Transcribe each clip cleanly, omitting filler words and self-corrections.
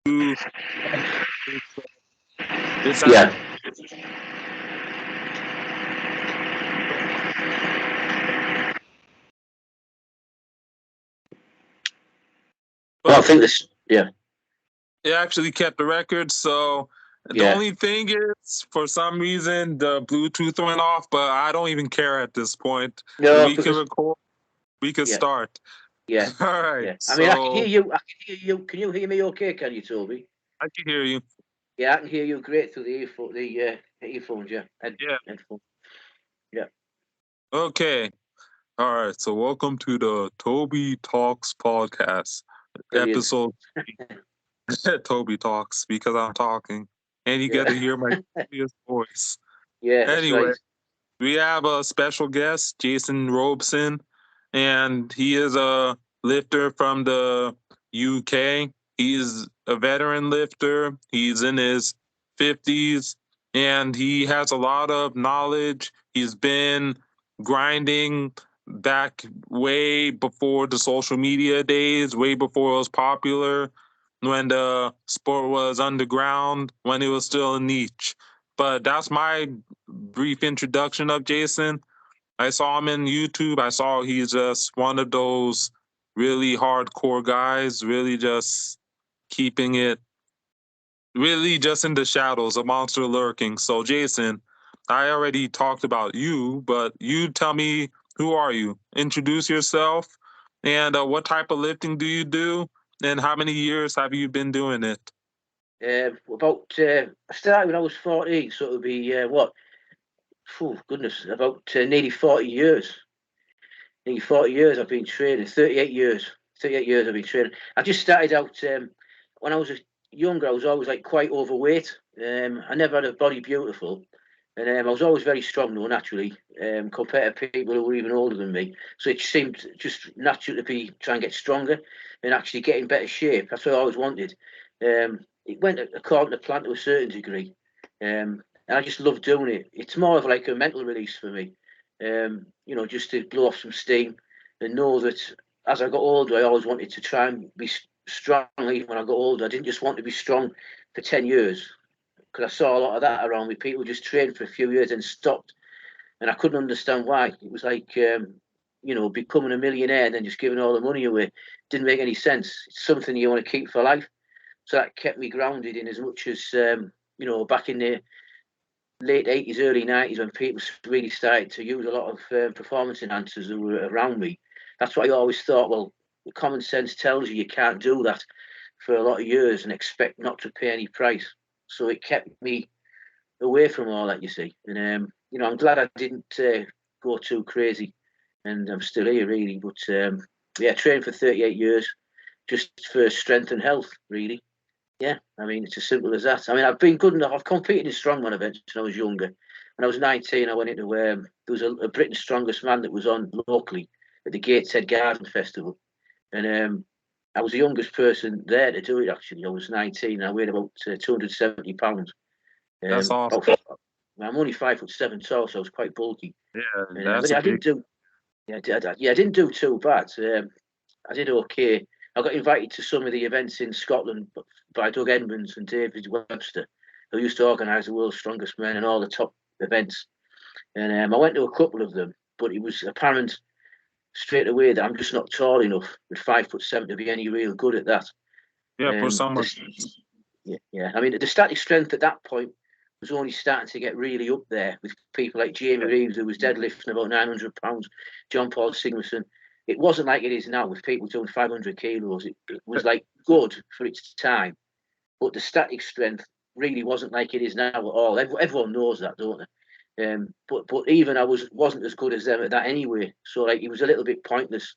do. It's Yeah. Well, I think this. Yeah. It actually kept the record. So the Yeah. only thing is, for some reason, the Bluetooth went off, but I don't even care at this point. No, We can because record. We can yeah, start. yeah, All right. yeah. I mean, I can hear So you. I can hear you. Can you hear me? Okay, can you, Toby? I can hear you. Yeah, I can hear you great through the earphones. Yeah, Yeah. headphones. Yeah, Okay. All right. So welcome to the Toby Talks podcast, brilliant. episode Toby Talks, because I'm talking and you get Yeah, to hear my previous voice. yeah, that's Anyway, right. we have a special guest, Jason Robson, and he is a lifter from the UK. He's a veteran lifter. He's in his 50s and he has a lot of knowledge. He's been grinding back way before the social media days, way before it was popular, when the sport was underground, when it was still a niche. But that's my brief introduction of Jason. I saw him in YouTube. I saw he's just one of those really hardcore guys, really just keeping it, really just in the shadows, a monster lurking. So, Jason, I already talked about you, but you tell me, who are you? Introduce yourself, and what type of lifting do you do, and how many years have you been doing it? I started when I was 14, so it'll be what? Oh, goodness, about nearly 40 years. Nearly 40 years I've been training. 38 years. 38 years I've been training. I just started out when I was younger. I was always like quite overweight. I never had a body beautiful. And I was always very strong, though, naturally, compared to people who were even older than me. So it seemed just natural to be try and get stronger and actually get in better shape. That's what I always wanted. It went according to plan to a certain degree, and I just love doing it. It's more of like a mental release for me, just to blow off some steam and know that as I got older, I always wanted to try and be strong. Even when I got older, I didn't just want to be strong for 10 years because I saw a lot of that around me. People just trained for a few years and stopped, and I couldn't understand why. It was like, becoming a millionaire and then just giving all the money away. Didn't make any sense. It's something you want to keep for life. So that kept me grounded in as much as, back in the late 80s, early 90s, when people really started to use a lot of performance enhancers that were around me. That's what I always thought, well, common sense tells you can't do that for a lot of years and expect not to pay any price. So it kept me away from all that, you see. And, I'm glad I didn't go too crazy, and I'm still here, really. But, trained for 38 years just for strength and health, really. Yeah, I mean, it's as simple as that. I mean, I've been good enough. I've competed in strongman events when I was younger. When I was 19, I went into, there was a Britain's Strongest Man that was on locally at the Gateshead Garden Festival. And I was the youngest person there to do it, actually. I was 19. I weighed about 270 pounds. That's awesome. I'm only 5'7" tall, so I was quite bulky. Yeah, And, that's but a I big. didn't do, I didn't do too bad. I did okay. I got invited to some of the events in Scotland by Doug Edmonds and David Webster, who used to organise the World's Strongest Men and all the top events. And I went to a couple of them, but it was apparent straight away that I'm just not tall enough with 5'7" to be any real good at that. Yeah, for someone. Yeah. I mean, the static strength at that point was only starting to get really up there with people like Jamie Reeves, who was deadlifting about 900 pounds, John Paul Sigmarsson. It wasn't like it is now with people doing 500 kilos. It was like good for its time, but the static strength really wasn't like it is now at all. Everyone knows that, don't they? But even I wasn't as good as them at that anyway. So like it was a little bit pointless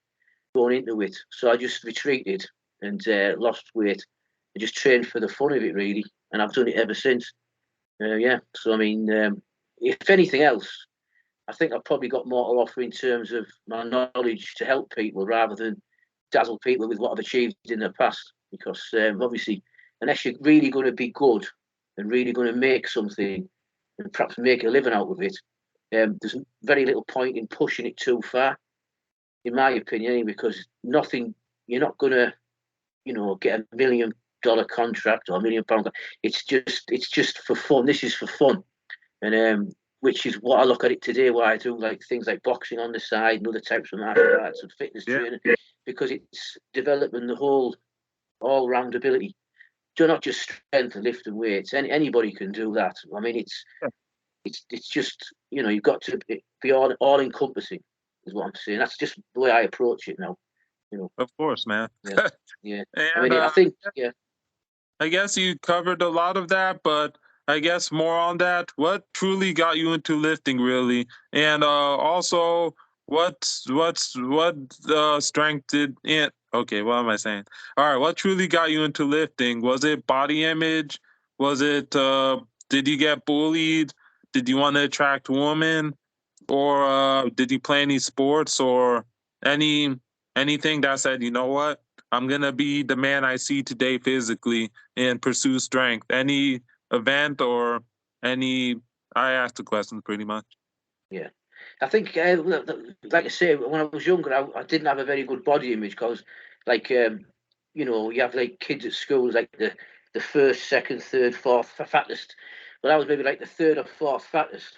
going into it. So I just retreated and lost weight. I just trained for the fun of it, really, and I've done it ever since. So I mean, if anything else, I think I've probably got more to offer in terms of my knowledge to help people rather than dazzle people with what I've achieved in the past. Because obviously, unless you're really going to be good and really going to make something and perhaps make a living out of it, there's very little point in pushing it too far, in my opinion, because you're not going to, get a million contract or £1 million. It's just for fun. This is for fun, and which is what I look at it today. Why I do like things like boxing on the side and other types of martial arts and fitness Yeah, training, because it's developing the whole all round ability. So not just strength and lifting weights. Anybody can do that. I mean, it's just, you've got to be all encompassing, is what I'm saying. That's just the way I approach it now. of course, man. Yeah, yeah. I And mean, I think, yeah, I guess you covered a lot of that, but I guess more on that. What truly got you into lifting, really? And also, what strength did it? Okay, what am I saying? All right, what truly got you into lifting? Was it body image? Was it did you get bullied? Did you want to attract women? Or did you play any sports or any anything that said, you know what, I'm gonna be the man I see today physically and pursue strength? Any event or any? I asked the question pretty much. yeah. I think, like I say, when I was younger, I didn't have a very good body image because, like, you have like kids at schools, like the first, second, third, fourth fattest. But I was maybe like the third or fourth fattest.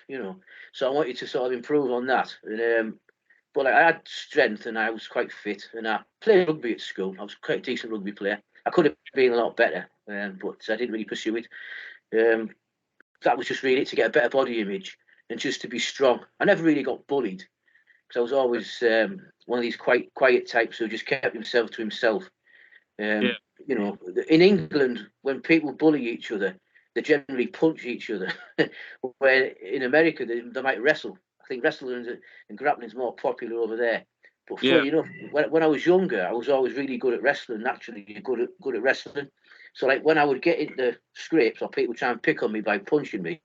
So I wanted to sort of improve on that. And but I had strength and I was quite fit, and I played rugby at school. I was quite a decent rugby player. I could have been a lot better, but I didn't really pursue it. Um, that was just really to get a better body image and just to be strong. I never really got bullied because I was always one of these quite quiet types who just kept himself to himself. Yeah, Um, in England, when people bully each other, they generally punch each other. Where in America, they might wrestle. I think wrestling and grappling is more popular over there. But yeah, funny enough, when I was younger, I was always really good at wrestling. Naturally, you're good at wrestling. So like when I would get into scrapes or people try and pick on me by punching me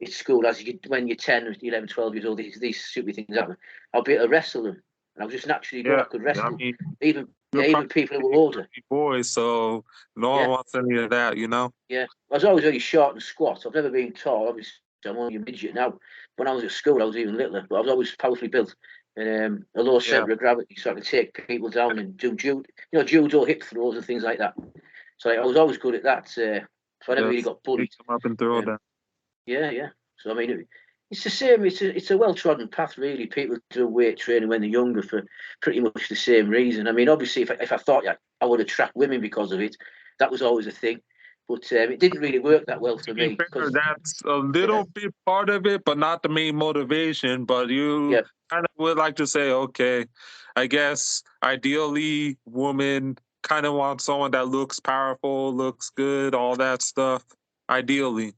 at school, when you're 10, 11, 12 years old, these stupid things happen. I'll be able to wrestle them. And I was just naturally good. yeah. I could I wrestle mean, even you're yeah, probably even people who were a older. pretty boy, so no one Yeah, wants any of that, you know. yeah. I was always very short and squat. I've never been tall. Obviously, I'm only a midget now. When I was at school, I was even littler, but I was always powerfully built and a low Yeah, centre of gravity, so I could take people down and do judo hip throws and things like that. So I was always good at that. So I never really just got pick bullied. them up and throw Um, them. yeah, yeah. So I mean, it's the same. It's a well trodden path, really. People do weight training when they're younger for pretty much the same reason. I mean, obviously, if I thought I would attract women because of it, that was always a thing. But it didn't really work that well To for be me fair, because that's a yeah, little bit part of it, but not the main motivation. But you yeah, kind of would like to say, okay, I guess ideally, woman kind of wants someone that looks powerful, looks good, all that stuff. Ideally,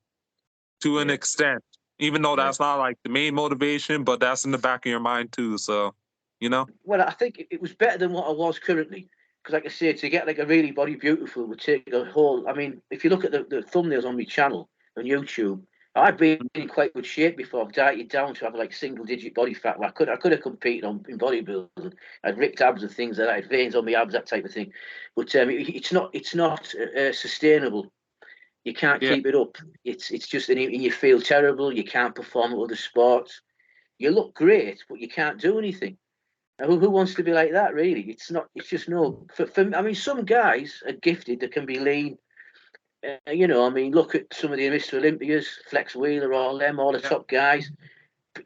to an yeah, extent, even though yeah. that's not like the main motivation, but that's in the back of your mind too. So, you know, Well, I think it was better than what I was currently. Because, like I say, to get like a really body beautiful would take a whole. I mean, if you look at the thumbnails on my channel on YouTube, I've been in quite good shape before. I've dieted down to have like single digit body fat. Well, I could have competed in bodybuilding. I'd ripped abs and things like that. I had veins on my abs, that type of thing. But it's not sustainable. You can't yeah, keep it up. It's just and you feel terrible. You can't perform at other sports. You look great, but you can't do anything. Who wants to be like that? Really, it's not. It's just no. I mean, some guys are gifted that can be lean. I mean, look at some of the Mr. Olympias, Flex Wheeler, all the yeah. top guys.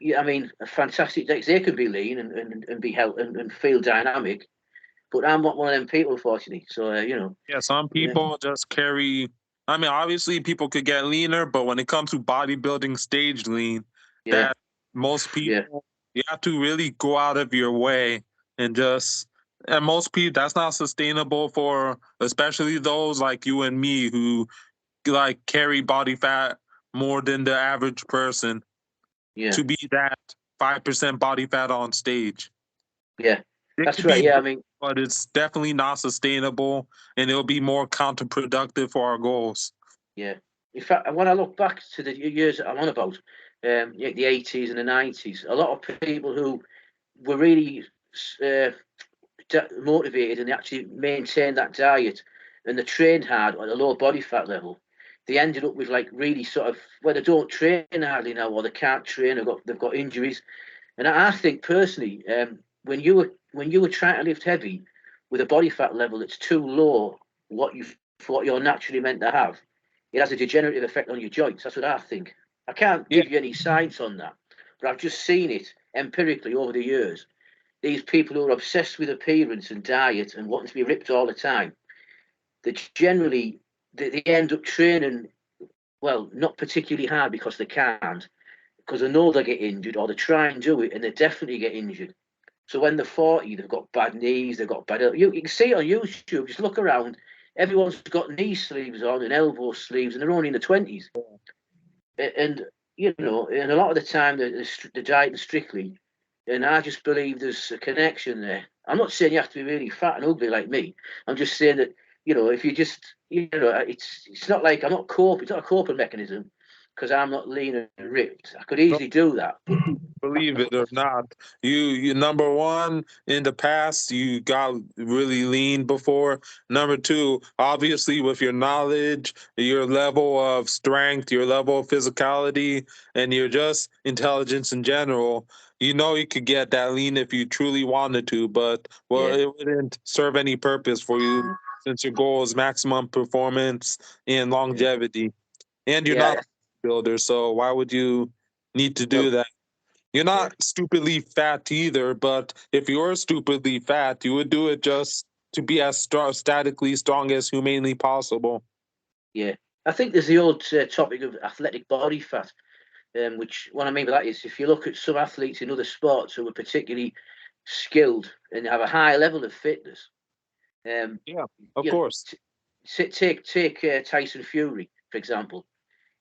Yeah, I mean, fantastic. They can be lean and be healthy and feel dynamic. But I'm not one of them people, unfortunately. So Yeah, some yeah, people just carry. I mean, obviously, people could get leaner, but when it comes to bodybuilding stage lean, yeah, that most yeah, people, you have to really go out of your way and just. And most people, that's not sustainable for, especially those like you and me who like carry body fat more than the average person yeah, to be that 5% body fat on stage. yeah. It That's could right. be Yeah, I great, mean, but it's definitely not sustainable, and it'll be more counterproductive for our goals. yeah. In fact, when I look back to the years that I'm on about, the 80s and the 90s, a lot of people who were really uh, motivated and they actually maintained that diet and they trained hard at a low body fat level, they ended up with like really sort of where they don't train hardly now or they can't train or they've got injuries. And I think personally, when you were trying to lift heavy with a body fat level that's too low, what you what you're naturally meant to have, it has a degenerative effect on your joints. That's what I think. I can't give you any science on that, but I've just seen it empirically over the years. These people who are obsessed with appearance and diet and wanting to be ripped all the time, they generally they end up training, well, not particularly hard because they can't, because they know they get injured, or they try and do it and they definitely get injured. So when they're 40, they've got bad knees, they've got bad. You can see it on YouTube. Just look around. Everyone's got knee sleeves on and elbow sleeves, and they're only in the 20s. And you know, and a lot of the time they're dieting strictly. And I just believe there's a connection there. I'm not saying you have to be really fat and ugly like me. I'm just saying that, you know, if you just, you know, it's not like I'm not cope. It's not a coping mechanism because I'm not lean and ripped. I could easily do that. Believe it or not, you number one, in the past you got really lean before. Number two, obviously with your knowledge, your level of strength, your level of physicality, and your just intelligence in general, you know you could get that lean if you truly wanted to, but well, Yeah, it wouldn't serve any purpose for you since your goal is maximum performance and yeah, longevity. And you're not yeah. a builder, so why would you need to do Well, that? You're yeah, not stupidly fat either, but if you were stupidly fat, you would do it just to be as statically strong as humanly possible. yeah. I think there's the old topic of athletic body fat, which what I mean by that is if you look at some athletes in other sports who are particularly skilled and have a high level of fitness, um, Yeah, of you know, course. take Tyson Fury for example.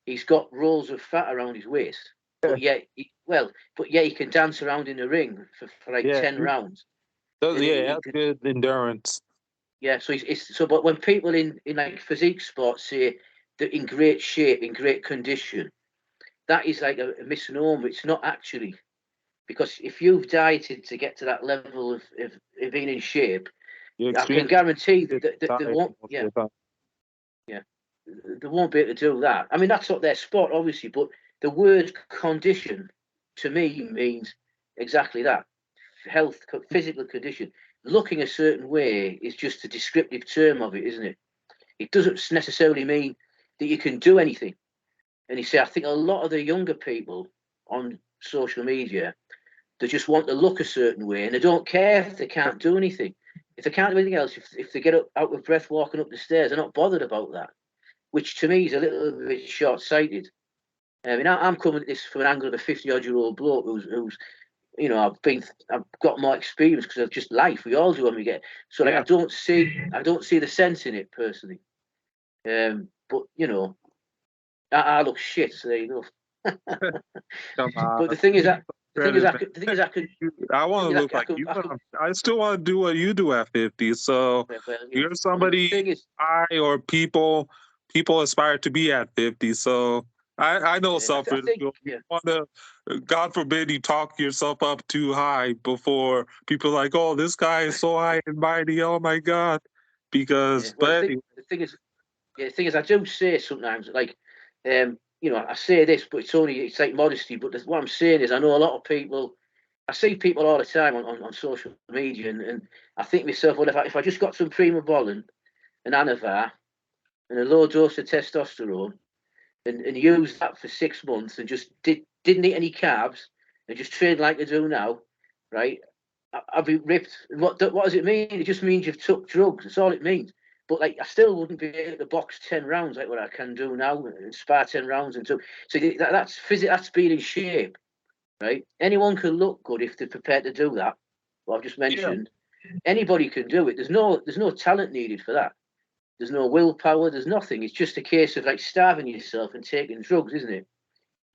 He's got rolls of fat around his waist, but yet he can dance around in the ring for like Yeah, 10 rounds, and yeah, he that's can, good endurance. yeah. So it's so. But when people in like physique sports say they're in great shape, in great condition, that is like a misnomer. It's not actually, because if you've dieted to get to that level of being in shape, You're I can extremely guarantee that they tired won't. most Yeah, of the time. yeah, they won't be able to do that. I mean, that's not their sport, obviously, but the word condition to me means exactly that: health, physical condition. Looking a certain way is just a descriptive term of it, isn't it? It doesn't necessarily mean that you can do anything. And you see, I think a lot of the younger people on social media, they just want to look a certain way and they don't care if they can't do anything. If they can't do anything else, if they get up out of breath walking up the stairs, they're not bothered about that, which to me is a little bit short sighted. I mean, I'm coming at this from an angle of a 50-odd-year-old bloke who's you know, I've got more experience because of just life. We all do when we get so like Yeah, I don't see the sense in it personally. But you know, I look shit, so there you go. come on. But the thing is that Credit, the thing is I could I the want thing to is look like you, I but could I still want to do what you do at 50. So well, you know, you're I mean the somebody thing is or people aspire to be at 50. So I know I think self-ridicule. You yeah, want to, God forbid, you talk yourself up too high before people are like, oh, this guy is so high and mighty. Oh my God. yeah. Because, Well but anyway, the thing is I do say sometimes like you know, I say this but it's like modesty, but what I'm saying is I know a lot of people. I see people all the time on social media, and I think to myself, well, if I just got some primobolan, an anavar, and a low dose of testosterone, and used that for 6 months, and just didn't eat any carbs, and just trained like I do now, right? I'd be ripped. What does it mean? It just means you've took drugs. That's all it means. But like, I still wouldn't be able to box 10 rounds like what I can do now, and spar 10 rounds and so. So that's physics. That's being in shape, right? Anyone can look good if they're prepared to do that. What I've just yeah, mentioned, anybody can do it. There's no talent needed for that. There's no willpower. There's nothing. It's just a case of like starving yourself and taking drugs, isn't it?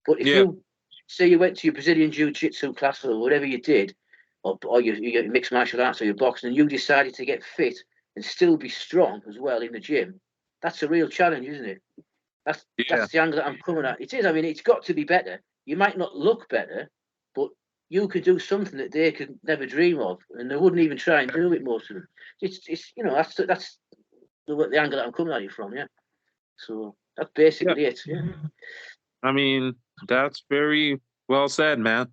But if yeah, you say you went to your Brazilian jiu-jitsu class or whatever you did, or your mixed martial arts or your boxing, and you decided to get fit and still be strong as well in the gym, that's a real challenge, isn't it? yeah, That's the angle that I'm coming at. It is. I mean, it's got to be better. You might not look better, but you could do something that they could never dream of, and they wouldn't even try and do it. Most of them. It's you know that's the angle that I'm coming at you from. Yeah. So that's yeah. basically it. Yeah. I mean, that's very well said, man.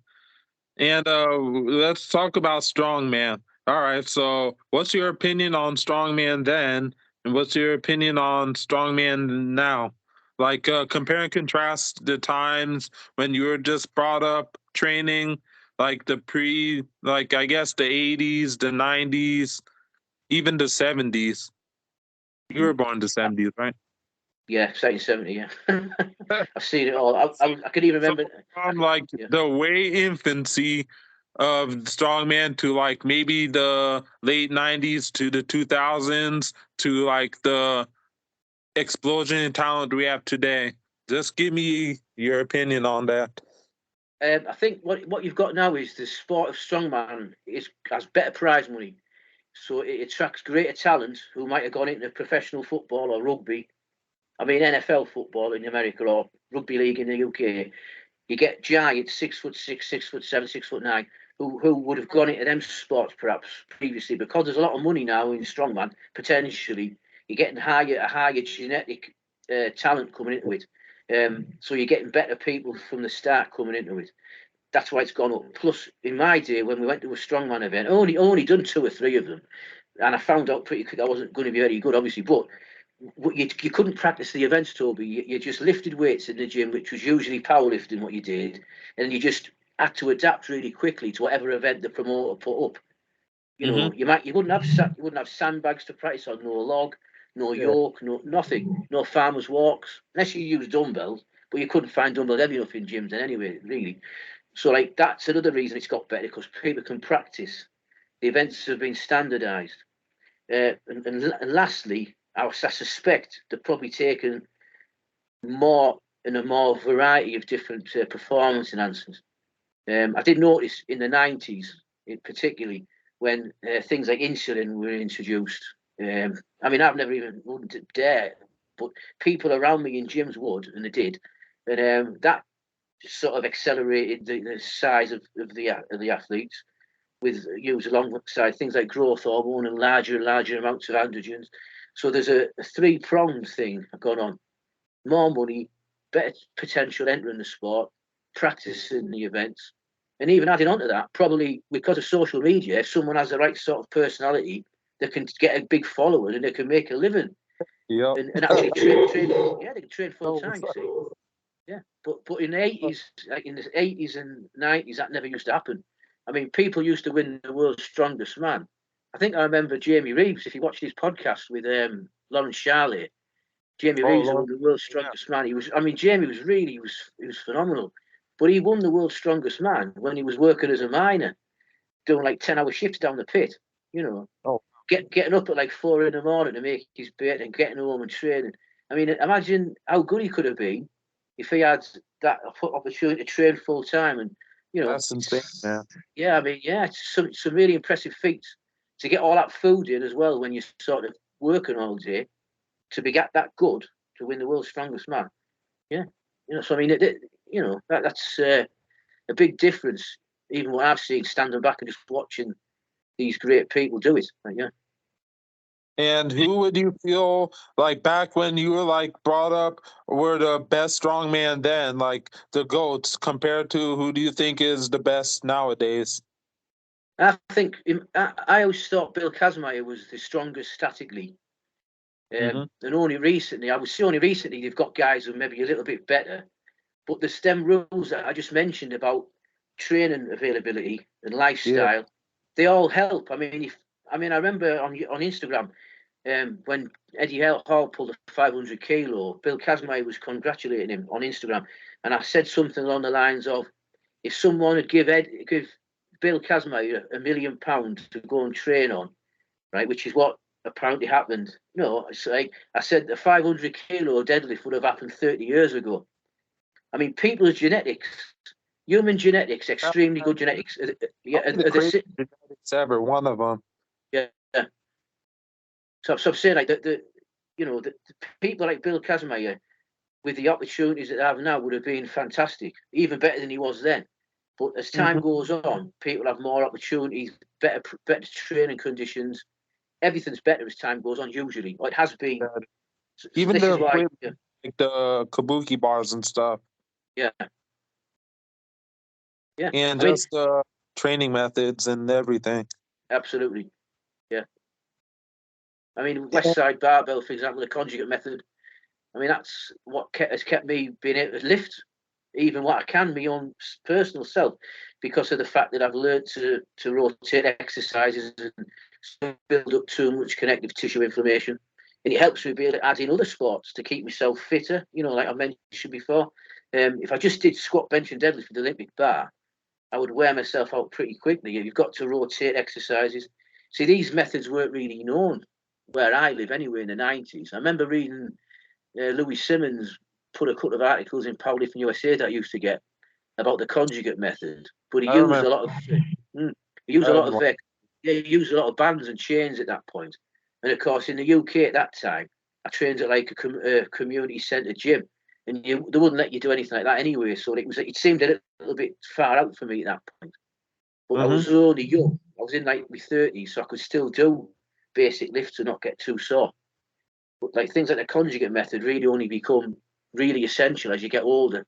And let's talk about strongman. All right. So, what's your opinion on strongman then? And what's your opinion on strongman now? Like compare and contrast the times when you were just brought up training, like like I guess the 80s, the 90s, even the 70s. You were Mm. born in the 70s, right? Yeah, 1970. Yeah, I've seen it all. I can even So remember. from like Yeah. the way infancy of strongman to like maybe the late 90s to the 2000s to like the explosion in talent we have today. Just give me your opinion on that. I think what you've got now is the sport of strongman has better prize money, so it attracts greater talent who might have gone into professional football or rugby. I mean NFL football in America or rugby league in the UK. You get giants 6'6", 6'7", 6'9", who would have gone into them sports perhaps previously because there's a lot of money now in strongman. Potentially, you're getting a higher genetic talent coming into it. So you're getting better people from the start coming into it. That's why it's gone up. Plus, in my day, when we went to a strongman event, only done 2 or 3 of them, and I found out pretty quick I wasn't going to be very good, obviously. But you couldn't practice the events, Toby. You just lifted weights in the gym, which was usually powerlifting what you did, and you just had to adapt really quickly to whatever event the promoter put up. You Mm-hmm. know, you wouldn't have sandbags to practice on, no log, no Yeah. yoke, no nothing, no farmers walks, unless you use dumbbells. But you couldn't find dumbbells heavy enough in gyms, then anyway, really. So like that's another reason it's got better because people can practice. The events have been standardised. And lastly, I suspect they've probably taken more and a more variety of different performance enhancers. I did notice in the 90s, particularly when things like insulin were introduced. I mean, I've never even wouldn't dare, but people around me in gyms would, and they did. And that sort of accelerated the size of the athletes with used alongside things like growth hormone and larger amounts of androgens. So there's a three-pronged thing going on: more money, better potential entering the sport, practicing the events, and even adding on to that, probably because of social media, if someone has the right sort of personality, they can get a big following and they can make a living Yep. and actually train. Yeah, they can train full Oh, time. You see, yeah, but in the 80s, like in the 80s and 90s, that never used to happen. I mean, people used to win the world's strongest man. I think I remember Jamie Reeves. If you watched his podcast with Lawrence Charley, Jamie oh Reeves Lord. won the world's Yeah. strongest man. I mean, Jamie was really, he was phenomenal. But he won the world's strongest man when he was working as a miner, doing like 10-hour shifts down the pit. You know, Oh, getting up at like 4 in the morning to make his bed and getting home and training. I mean, imagine how good he could have been if he had that opportunity to train full time. And you know, that's insane, man. yeah, I mean, yeah, it's some really impressive feats to get all that food in as well when you're sort of working all day to be that good to win the world's strongest man. Yeah, you know, so I mean, you know, that's a big difference. Even what I've seen standing back and just watching these great people do it. Like, yeah. And who would you feel like back when you were like brought up were the best strongman then, like the goats, compared to who do you think is the best nowadays? I think I always thought Bill Kazmaier was the strongest statically, Mm-hmm. and only recently they've got guys who are maybe a little bit better. But the STEM rules that I just mentioned about training availability and Yeah. lifestyle, they all help. I mean, I remember on Instagram when Eddie Hall pulled a 500 kilo, Bill Kazmaier was congratulating him on Instagram, and I said something along the lines of, if someone would give Bill Kazmaier £1 million to go and train on, right, which is what apparently happened. No, it's like I said, the 500 kilo deadlift would have happened 30 years ago. I mean, people's genetics, human genetics, extremely good genetics. Yeah, Probably the craziest genetics ever, one of them. yeah. So I'm saying like the people like Bill Kazmaier with the opportunities that they have now would have been fantastic, even better than he was then. But as time Mm-hmm. goes on, people have more opportunities, better training conditions. Everything's better as time goes on. Usually, or it has been. So Even this the is why, equipment, like the kabuki bars and stuff, yeah, yeah. and I mean, just the training methods and everything. absolutely, yeah. I mean, West Side Barbell, for example, the conjugate method. I mean, that's what has kept me being able to lift even what I can, my own personal self, because of the fact that I've learned to rotate exercises and build up too much connective tissue inflammation. And it helps me be able to add in other sports to keep myself fitter, like I mentioned before. If I just did squat, bench, and deadlift with the Olympic bar, I would wear myself out pretty quickly. You've got to rotate exercises. See, these methods weren't really known where I live anyway in the 90s. I remember reading Louis Simmons put a couple of articles in Powerlifting USA that I used to get about the conjugate method, but he I used remember. a lot of he used a lot of bands and chains at that point. And of course, in the UK at that time, I trained at like a community centre gym, and they wouldn't let you do anything like that anyway. So it seemed a little bit far out for me at that point. But I Mm-hmm. was only young. I was in like my 30s, so I could still do basic lifts and not get too sore. But like things like the conjugate method really only become really essential as you get older.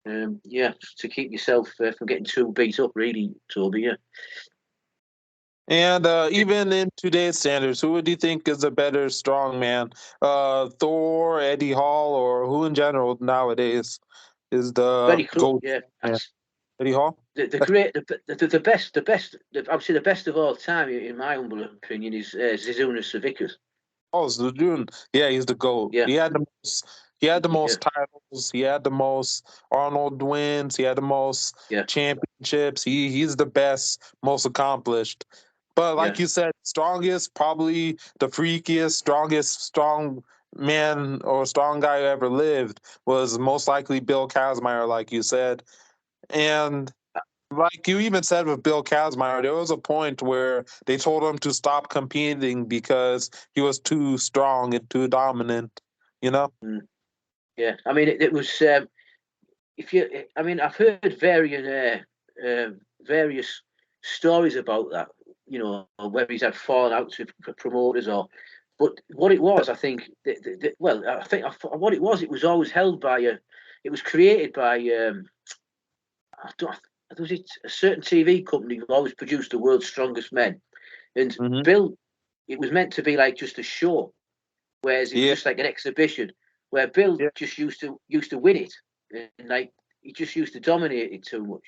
To keep yourself from getting too beat up, really, Toby. Yeah. And even in today's standards, who would you think is a better strongman? Thor, Eddie Hall, or who in general nowadays is the Very close. GOAT Yeah, man? that's Eddie Hall? the great, the best, I would say the best of all time, in my humble opinion, is Zizuna Savickas. Oh, Zudun. Yeah, he's the GOAT. Yeah, He had the most. He had the yeah, most titles. He had the most Arnold wins. He had the most yeah, championships. He's the best, most accomplished. But yeah, like you said, strongest, probably the freakiest, strongest strong man or strong guy who ever lived was most likely Bill Kazmaier, like you said. And like you even said with Bill Kazmaier, there was a point where they told him to stop competing because he was too strong and too dominant. You know? mm, yeah. I mean, it was. I mean, I've heard various stories about that. Whether he's had falling outs with promoters or, but what it was, I think, what it was always held by it was created by, I don't, was it a certain TV company who always produced the world's strongest men, and Hmm. Bill, it was meant to be like just a show, whereas it was Yeah, just like an exhibition where Bill yeah. just used to win it, and like he just used to dominate it too much.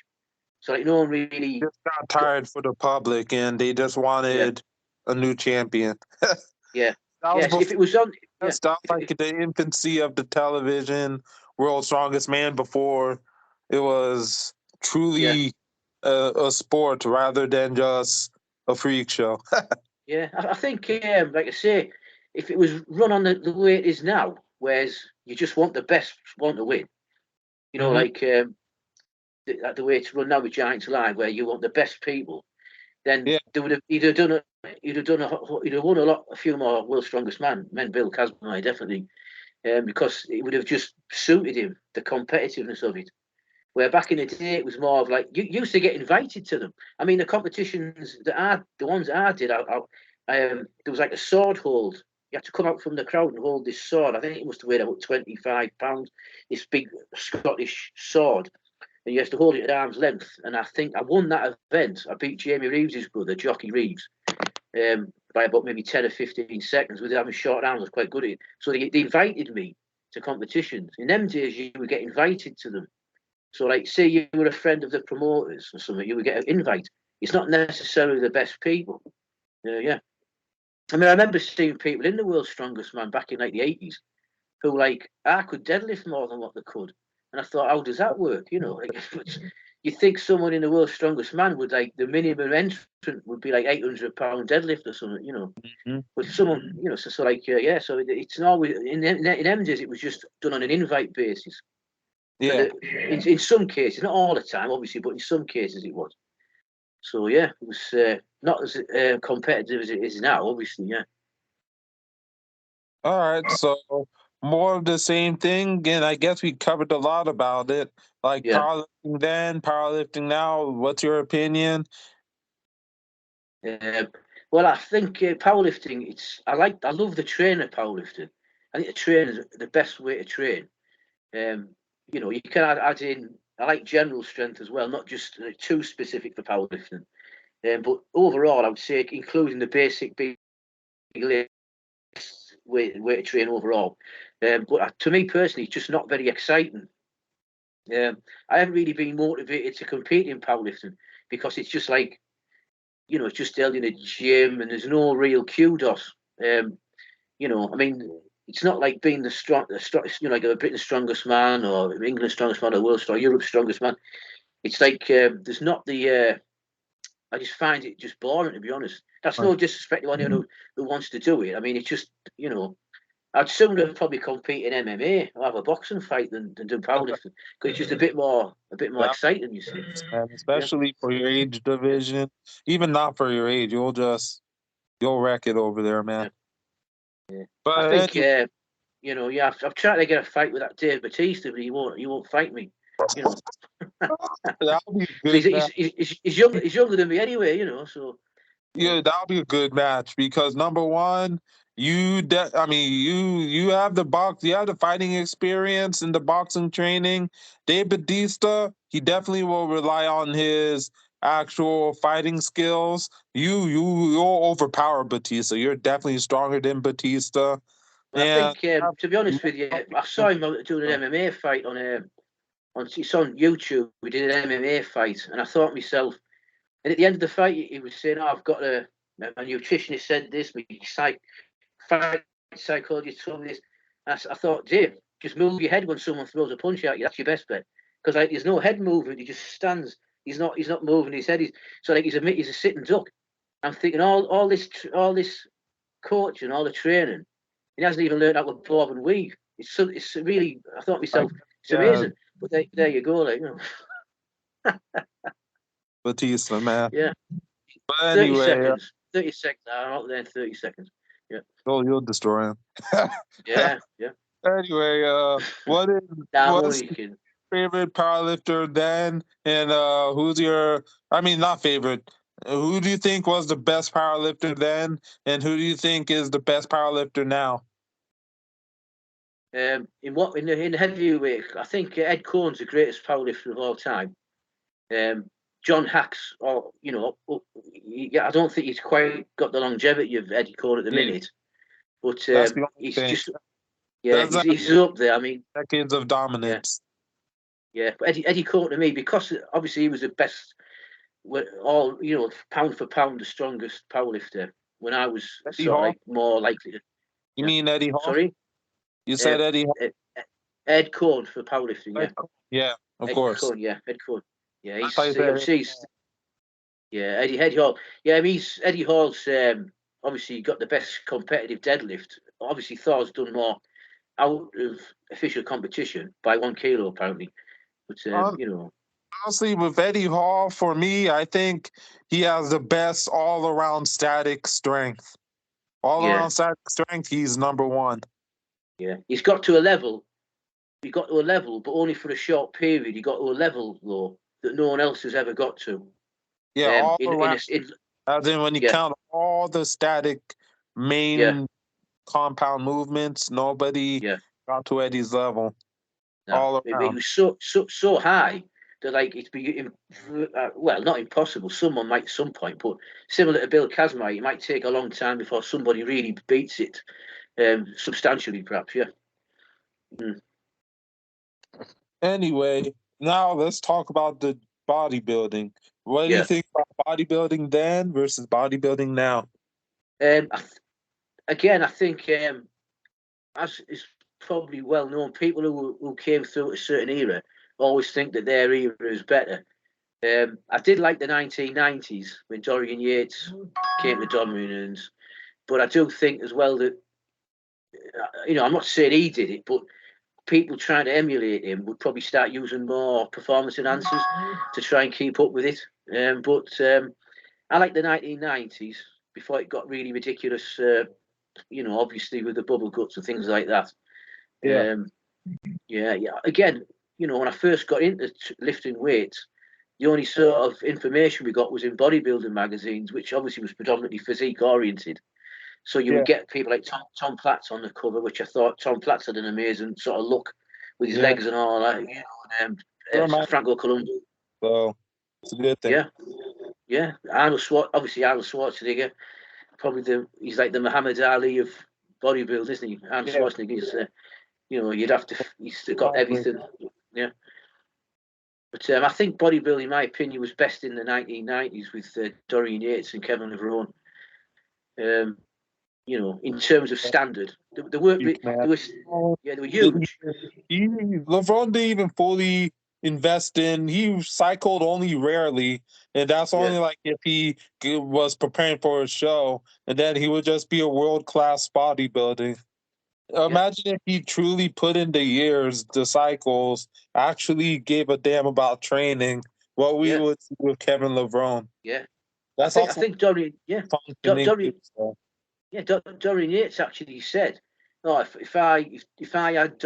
So like no one really, Just got tired for the public, and they just yeah, wanted a new champion. That yeah, was yes. If before. it was on, yeah, That's that if like it, the infancy of the television World's Strongest Man before it was yeah, truly a sport rather than just a freak show. yeah. I think, like I say, if it was run on the way it is now, whereas you just want the best one to win, Hmm. like the way it's run now with Giants Live, where you want the best people, then Yeah, they would have either done a, he'd have done a, he'd have won a few more World's Strongest Men, Bill Kazmaier definitely, because it would have just suited him, the competitiveness of it. Where back in the day, it was more of like you used to get invited to them. I mean, the competitions the ones that I did, there was like a sword hold. You had to come out from the crowd and hold this sword. I think it must have weighed about 25 pounds. This big Scottish sword, and you have to hold it at arm's length. And I think I won that event. I beat Jamie Reeves' brother, Jockey Reeves, by about maybe 10 or 15 seconds. With having short arms, I was quite good at it. So they invited me to competitions. In them days, you would get invited to them. So, like, say you were a friend of the promoters or something, you would get an invite. It's not necessarily the best people. Yeah. I mean, I remember seeing people in the World's Strongest Man back in like the 80s who, like, I could deadlift more than what they could. And I thought, how does that work? Like, you think someone in the World's Strongest Man would, like, the minimum entrant would be like 800-pound deadlift or something. hmm, But someone, so like, yeah, so it's always, in them days, it was just done on an invite basis. And yeah. in some cases, not all the time, obviously, but in some cases it was. So yeah, it was not as competitive as it is now, obviously. Yeah, All right, so more of the same thing, and I guess we covered a lot about it. Like yeah. powerlifting then, powerlifting now. What's your opinion? Uh, well, I think powerlifting. I love the train of powerlifting. I think the train is the best way to train. You can add in. I like general strength as well, not just too specific for powerlifting. But overall, I would say including the basic big lifts way to train overall. But to me personally, it's just not very exciting. I haven't really been motivated to compete in powerlifting because it's just like, it's just held in a gym and there's no real kudos. I mean, it's not like being like a Britain's strongest man or England's strongest man or world's strongest, Europe's strongest man. It's like there's not the. I just find it just boring, to be honest. That's no disrespect to anyone who wants to do it. I mean, it's just, I'd sooner probably compete in MMA or have a boxing fight than do powerlifting because it's just a bit more exciting, you see. And Yeah. especially for your age division, even not for your age, you'll wreck it over there, man. Yeah. But I think, I've tried to get a fight with that Dave Batista, but he won't fight me. that'll be a So good match. he's younger than me anyway, so. Yeah, that'll be a good match because number one, you have the fighting experience and the boxing training. Dave Batista, he definitely will rely on his actual fighting skills. You'll overpower Batista. You're definitely stronger than Batista. I And think, to be honest with you, I saw him doing an MMA fight it's on YouTube. We did an MMA fight, and I thought to myself, and at the end of the fight, he was saying, "Oh, I've got my nutritionist said this, my fight psychologist told me this." I thought, Dave, just move your head when someone throws a punch at you. That's your best bet, because like there's no head movement. He just stands. He's not moving his head. So like he's a sitting duck. I'm thinking all this coaching, all the training. He hasn't even learned how to bob and weave. It's really. I thought to myself, it's amazing. But there you go, like Batista, man. yeah. But 30 anyway, seconds. 30 seconds. I'm out there in 30 seconds. Yeah. you'll destroy him. Yeah. Yeah. Anyway, I'm what's only kidding. favorite powerlifter then? And who's your, I mean, not favorite. Who do you think was the best powerlifter then? And who do you think is the best powerlifter now? In the heavyweight, I think Ed Cohen's the greatest powerlifter of all time. John Hacks, I don't think he's quite got the longevity of Eddie Cohen at the minute, but That's the only he's thing. just That's he's up there. I mean, decades of dominance. yeah. But Eddie Cohen to me, because obviously he was the best, pound for pound, the strongest powerlifter. When I was Eddie sort of Hall? like more likely to. You Yeah. mean Eddie Hall? Sorry, You said Eddie Hall? Ed Cohen for powerlifting. Yeah, Yeah, of Ed course. Cohen. Yeah, Ed Cohen. Yeah, I thought you said obviously Eddie Hall. Yeah, I mean Eddie Hall's obviously got the best competitive deadlift. Obviously Thor's done more out of official competition by 1 kilo apparently. But honestly, with Eddie Hall, for me, I think he has the best all around static strength. All yeah, around static strength, he's number one. yeah. He's got to a level. He got to a level, but only for a short period. He got to a level though that no one else has ever got to. Yeah, all In around. a, in, As in, when you yeah, count all the static yeah, main compound movements, nobody yeah. got to Eddie's level. No, All it around. was so high that like it's be well, not impossible. Someone might at some point, but similar to Bill Kazmaier, it might take a long time before somebody really beats it substantially, perhaps. Yeah. Mm. Anyway, now let's talk about the bodybuilding. What do you Yeah. think about bodybuilding then versus bodybuilding now? Again, I think as is probably well known, people who came through a certain era always think that their era is better. I did like the 1990s when Dorian Yates came to dominance, but I do think as well that I'm not saying he did it, but people trying to emulate him would probably start using more performance enhancers to try and keep up with it. But I like the 1990s before it got really ridiculous. Obviously with the bubble guts and things like that. Yeah. Yeah. Again, when I first got into lifting weights, the only sort of information we got was in bodybuilding magazines, which obviously was predominantly physique oriented. So you Yeah. would get people like Tom Platz on the cover, which I thought Tom Platz had an amazing sort of look with his legs and all that. Franco Columbu. So it's a good thing. Yeah. Arnold Schwarzenegger, probably he's like the Muhammad Ali of bodybuilding, isn't he? Arnold Yeah, Schwarzenegger's, you'd have to. He's got I agree. everything. Yeah. But I think bodybuilding, in my opinion, was best in the 1990s with Dorian Yates and Kevin Levrone. In terms of standard, they weren't. Huge They man. were, yeah, they were huge. LeBron didn't even fully invest in. He cycled only rarely, and that's Yeah, only like if he was preparing for a show, and then he would just be a world class bodybuilding. yeah, Imagine if he truly put in the years, the cycles, actually gave a damn about training. What we yeah, would see with Kevin LeBron. yeah. I That's think I also think Dorian, yeah, functioning too. Dorian, So. yeah, Dorian Yates actually said, "No, if I had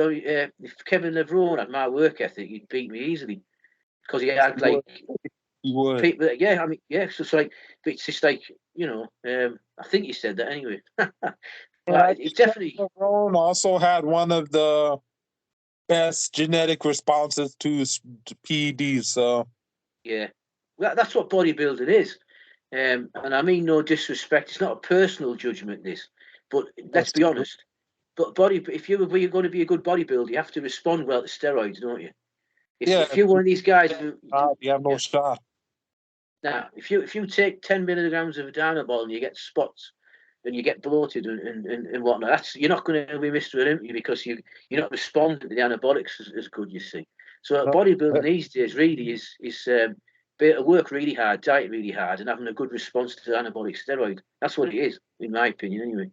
if Kevin Levrone had my work ethic, he'd beat me easily because he He had would. like He would. people. Yeah, I mean, yeah. So it's like, but it's just like I think he said that anyway. And I But he think definitely, Kevin LeBron also had one of the best genetic responses to PEDs. So yeah. Well, that's what bodybuilding is. And I mean no disrespect. It's not a personal judgment, this, but let's that's be honest. But if you're going to be a good bodybuilder, you have to respond well to steroids, don't you? yeah. If you're one of these guys who do, You have no yeah. shot. Now, if you take 10 milligrams of Dynabol and you get spots and you get bloated and whatnot, you're not going to be Mr. Olympia because you're not responding to the anabolics as good. You see, so No. bodybuilding these days really is work really hard, diet really hard, and having a good response to the anabolic steroid. That's what it is, in my opinion, anyway.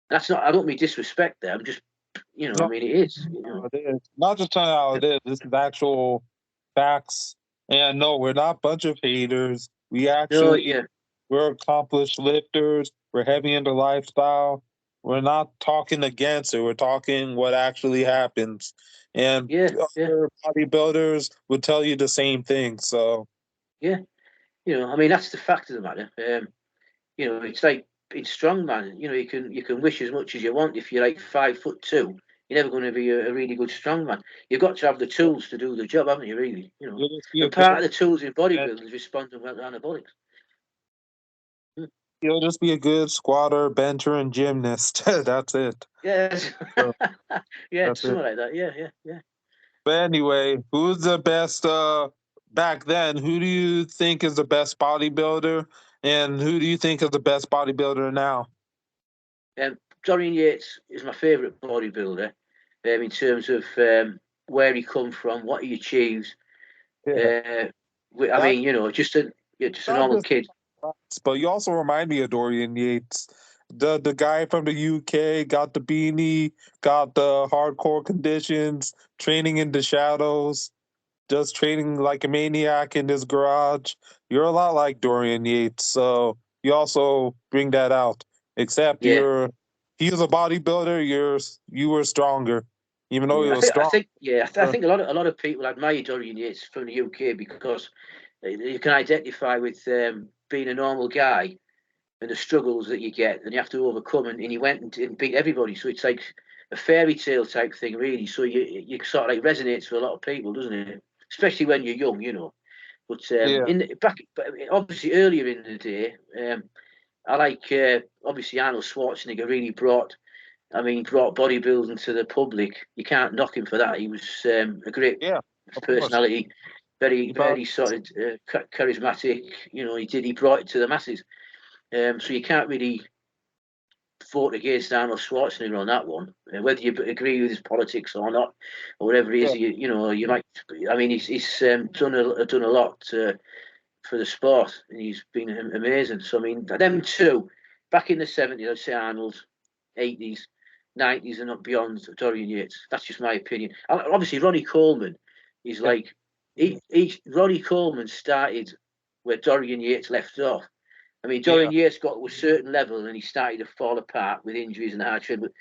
That's not. I don't mean disrespect there. I'm just, I No, mean it is. it is. Not just telling how it is. This is actual facts. And no, we're not a bunch of haters. No, yeah, We're accomplished lifters. We're heavy into lifestyle. We're not talking against it. We're talking what actually happens. And yeah, yeah, other bodybuilders would tell you the same thing. So yeah. I mean that's the fact of the matter. It's like in strongman. You can wish as much as you want. If you're like 5'2", you're never going to be a really good strongman. You've got to have the tools to do the job, haven't you? Really, you'll just be a And good part of the tools in and bodybuilding is responding well to anabolics. Mm. you'll just be a good squatter, bencher, and gymnast. That's it. Yes, So yeah, that's it. something like that. Yeah, yeah, yeah. But anyway, who's the best back then? Who do you think is the best bodybuilder? And who do you think is the best bodybuilder now? Dorian Yates is my favourite bodybuilder in terms of where he come from, what he achieves. Yeah. Uh, I Not mean, just a not normal just kid. but you also remind me of Dorian Yates. The guy from the UK got the beanie, got the hardcore conditions, training in the shadows, just training like a maniac in his garage. You're a lot like Dorian Yates, so you also bring that out. Except Yeah, he was a bodybuilder. You were stronger, even though he yeah. was strong. I think a lot of people admire Dorian Yates from the UK because you can identify with being a normal guy and the struggles that you get and you have to overcome. And he went and beat everybody. So it's like a fairy tale type thing, really. So you sort of like resonates with a lot of people, doesn't it? Especially when you're young. But Yeah, but obviously earlier in the day, I like obviously Arnold Schwarzenegger really brought bodybuilding to the public. You can't knock him for that. He was a great yeah, of course. personality, very He brought very sort of charismatic. He brought it to the masses. So you can't really vote against Arnold Schwarzenegger on that one. Whether you agree with his politics or not, or whatever it is, yeah, you might. I mean, he's done a lot for the sport, and he's been amazing. So I mean, them two, back in the 70s, I'd say Arnold, 80s, 90s, and not beyond, Dorian Yates. That's just my opinion. And obviously, Ronnie Coleman is yeah, like Ronnie Coleman started where Dorian Yates left off. I mean, yeah, Dorian Yates got to a certain level and he started to fall apart with injuries and hardship. But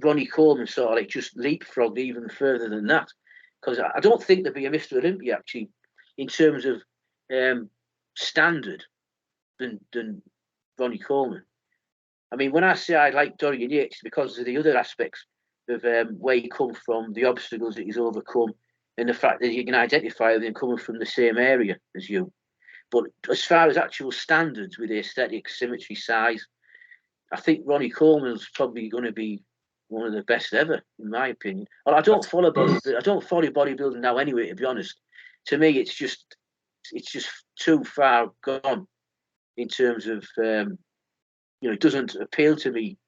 Ronnie Coleman sort of like just leapfrogged even further than that. Because I don't think there'd be a Mr. Olympia actually in terms of um, standard than Ronnie Coleman. I mean, when I say I like Dorian Yates, because of the other aspects of where he come from, the obstacles that he's overcome, and the fact that you can identify with him coming from the same area as you. But as far as actual standards with the aesthetic, symmetry, size, I think Ronnie Coleman's probably going to be one of the best ever, in my opinion. Well, I don't follow bodybuilding now anyway. To be honest, to me, it's just too far gone in terms of it doesn't appeal to me.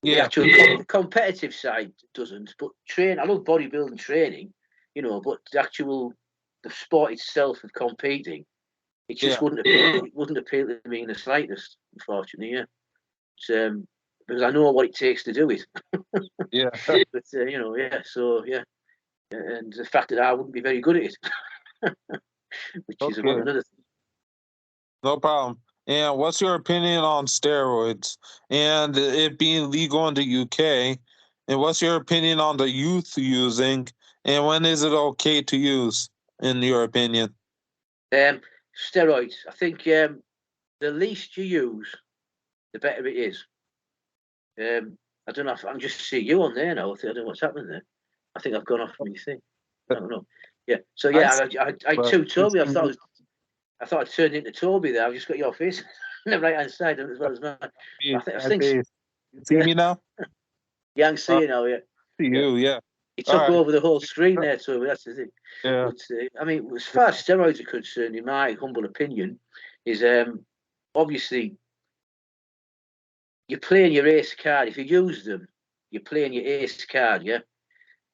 The Yeah. actual competitive side doesn't, but I love bodybuilding training, but the sport itself of competing, it just Yeah. wouldn't appeal to me in the slightest, unfortunately. Yeah, because I know what it takes to do it. Yeah. But yeah. So yeah, and the fact that I wouldn't be very good at it, which is Okay. another thing. No problem. And what's your opinion on steroids and it being legal in the UK? And what's your opinion on the youth using? And when is it okay to use, in your opinion? Steroids. I think the least you use, the better it is. I don't know if I'm just seeing you on there now. I don't know what's happening there. I think I've gone off my thing. I don't know. Yeah. So I yeah, see, I but too Toby. I thought I turned into Toby there. I've just got your face on the right hand side as well as mine. I think you see yeah, me now? yeah, I can see you now. Yeah, See yeah. you, yeah. He All took right. over the whole screen there, Toby. That's the thing. Yeah. But I mean, as far as steroids are concerned, in my humble opinion, is obviously you're playing your ace card. If you use them, you're playing your ace card. Yeah.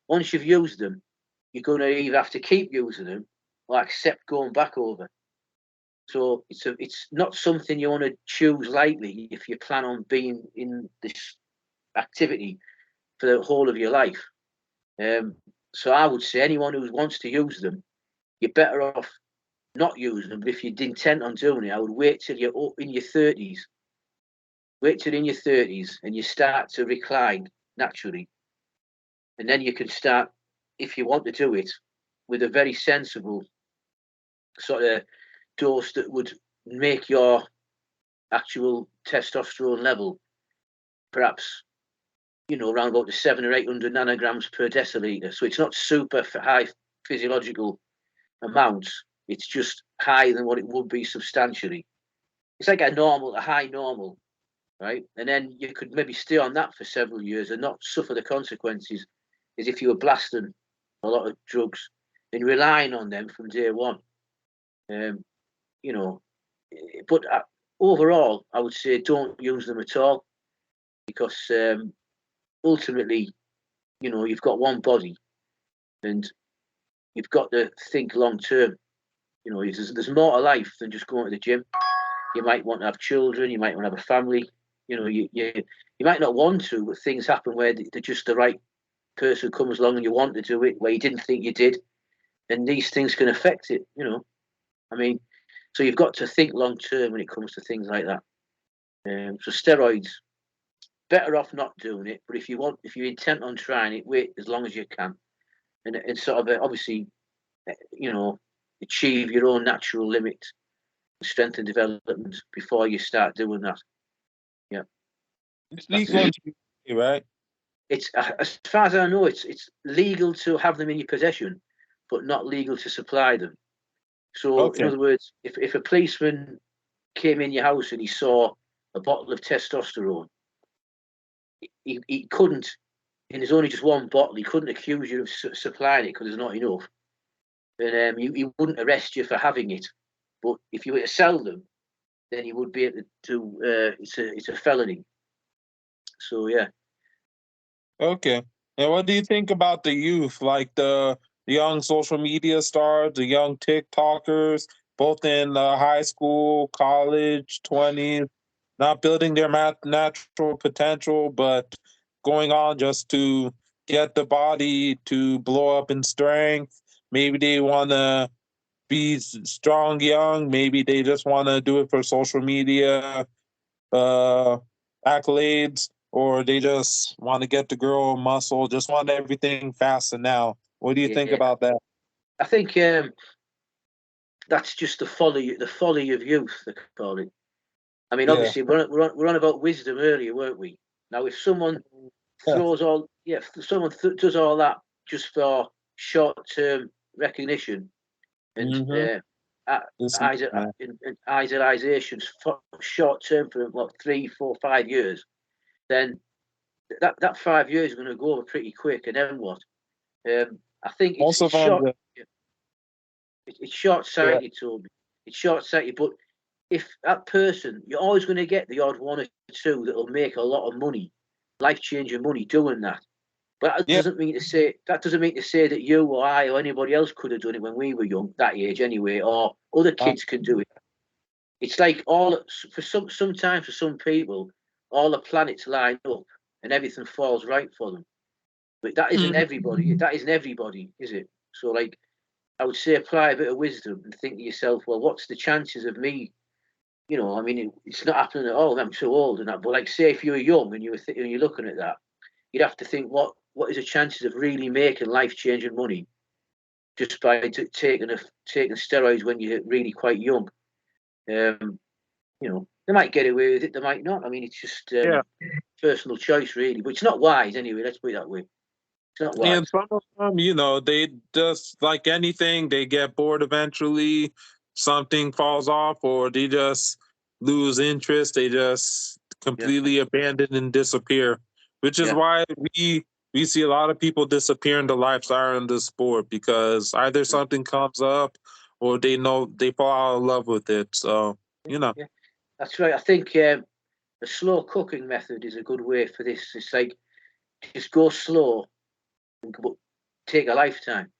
Once you've used them, you're going to either have to keep using them or accept going back over. So it's not something you want to choose lightly if you plan on being in this activity for the whole of your life. So I would say anyone who wants to use them, you're better off not using them. But if you're intent on doing it, I would wait till you're in your 30s. Wait till in your 30s and you start to recline naturally. And then you can start, if you want to do it, with a very sensible sort of dose that would make your actual testosterone level perhaps around about the 700 or 800 nanograms per deciliter. So it's not super high physiological amounts. It's just higher than what it would be substantially. It's like a high normal, right? And then you could maybe stay on that for several years and not suffer the consequences as if you were blasting a lot of drugs and relying on them from day one. Um, you know, but overall, I would say don't use them at all because ultimately, you've got one body and you've got to think long term. There's more to life than just going to the gym. You might want to have children. You might want to have a family. You might not want to, but things happen where they're just the right person comes along and you want to do it where you didn't think you did, and these things can affect it. I mean, so you've got to think long term when it comes to things like that. So steroids, better off not doing it. But if you're intent on trying it, wait as long as you can, and sort of obviously, achieve your own natural limit, strength and development before you start doing that. Yeah, It's that's legal in the UK, right? it's as far as I know, it's legal to have them in your possession, but not legal to supply them. So, in Okay. other words, if a policeman came in your house and he saw a bottle of testosterone, he couldn't, and there's only just one bottle, he couldn't accuse you of supplying it because there's not enough. And he wouldn't arrest you for having it. But if you were to sell them, then you would be able to. It's a felony. So yeah. Okay. And what do you think about the youth, like the young social media stars, the young TikTokers, both in high school, college, 20s, not building their natural potential, but going on just to get the body to blow up in strength? Maybe they want to be strong young. Maybe they just want to do it for social media uh, accolades, or they just want to get the girl muscle, just want everything fast and now. What do you think Yeah, about that? I think that's just the folly of youth. They call it. I mean, Yeah. obviously, we're on about wisdom earlier, weren't we? Now, if someone if someone does all that just for short term recognition and Mm-hmm. It's not, man. idealizations short term for what 3, 4, 5 years, then that 5 years is going to go over pretty quick. And then what? I think Most it's of them, short. It's short yeah, sighted, Toby. It's short sighted. But if that person, you're always going to get the odd one or two that'll make a lot of money, life changing money doing that. But that yeah, doesn't mean to say that you or I or anybody else could have done it when we were young, that age anyway, or other uh, kids can do it. It's like sometimes for some people, all the planets line up and everything falls right for them. But that isn't mhm. everybody. That isn't everybody, is it? So like I would say apply a bit of wisdom and think to yourself, well, what's the chances of me? I mean, it's not happening at all. I'm too old and that. But like, say if you were young and you're looking at that, you'd have to think, what is the chances of really making life changing money just by taking steroids when you're really quite young? Um, they might get away with it, they might not. I mean, it's just Yeah. personal choice, really. But it's not wise anyway. Let's put it that way. It's not And wise. some of them, they just like anything, they get bored eventually, something falls off, or they just lose interest. They just Yeah, completely abandon and disappear, which is yeah, why we see a lot of people disappear in the lifestyle in the sport because either yeah, something comes up or they know they fall out of love with it. So, yeah. you know, Yeah. That's right. I think the slow cooking method is a good way for this. It's like just go slow and take a lifetime.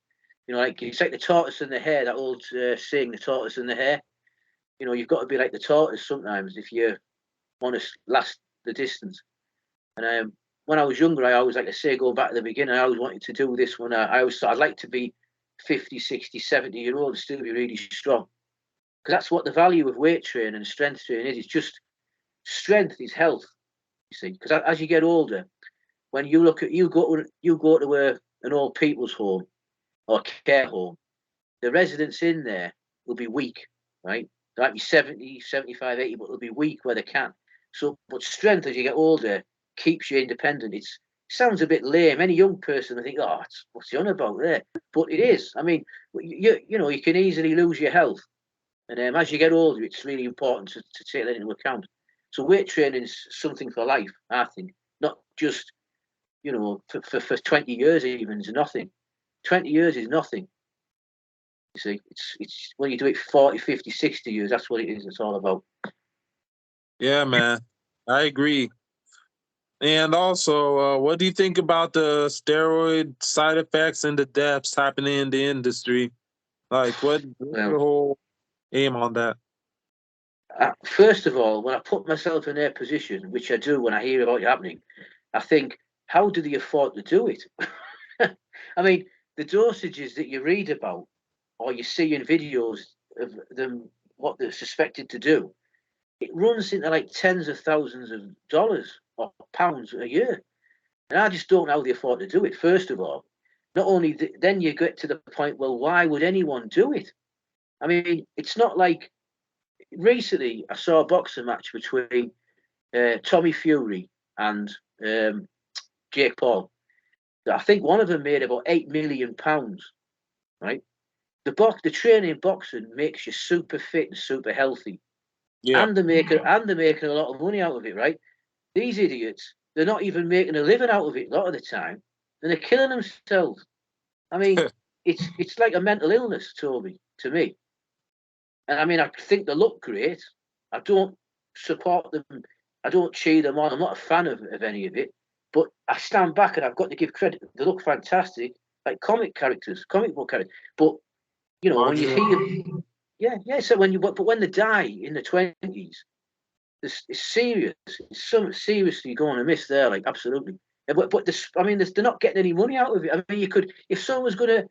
Like it's like the tortoise and the hare. That old saying, the tortoise and the hare. You've got to be like the tortoise sometimes if you want to last the distance. And when I was younger, I always like to say, go back to the beginning. I always wanted to do this when I always thought I'd like to be 50, 60, 70-year old and still be really strong. Because that's what the value of weight training and strength training is. It's just strength is health, you see. Because as you get older, when you go to an old people's home or care home, the residents in there will be weak, right? They might be 70, 75, 80, but they'll be weak where they can. So, but strength as you get older keeps you independent. It sounds a bit lame. Any young person will think, oh, what's he on about there? But it is. I mean, you can easily lose your health. And as you get older, it's really important to take that into account. So weight training is something for life, I think, not just, for 20 years even is nothing. 20 years is nothing. You see, it's when you do it 40, 50, 60 years, that's what it is. It's all about. yeah, man, I agree. And also, what do you think about the steroid side effects and the deaths happening in the industry? Like, what's Well, your whole aim on that? first of all, when I put myself in their position, which I do when I hear about it happening, I think, how do they afford to do it? I mean, the dosages that you read about or you see in videos of them, what they're suspected to do, it runs into like tens of thousands of dollars or pounds a year. And I just don't know how they afford to do it, first of all. Not only then you get to the point, well, why would anyone do it? I mean, it's not like recently I saw a boxing match between Tommy Fury and um, Jake Paul. I think one of them made about £8 million, right? The training in boxing makes you super fit and super healthy, Yeah. and they're making a lot of money out of it, right? These idiots, they're not even making a living out of it a lot of the time, and they're killing themselves. I mean, it's like a mental illness, Toby, to me. And I mean, I think they look great. I don't support them. I don't cheer them on. I'm not a fan of any of it. But I stand back and I've got to give credit. They look fantastic, like comic book characters. But when you 100. hear, yeah, yeah. So but when they die in the 20s, it's serious. It's something seriously going to miss there, like absolutely. Yeah, but this, I mean, they're not getting any money out of it. I mean, if someone was gonna,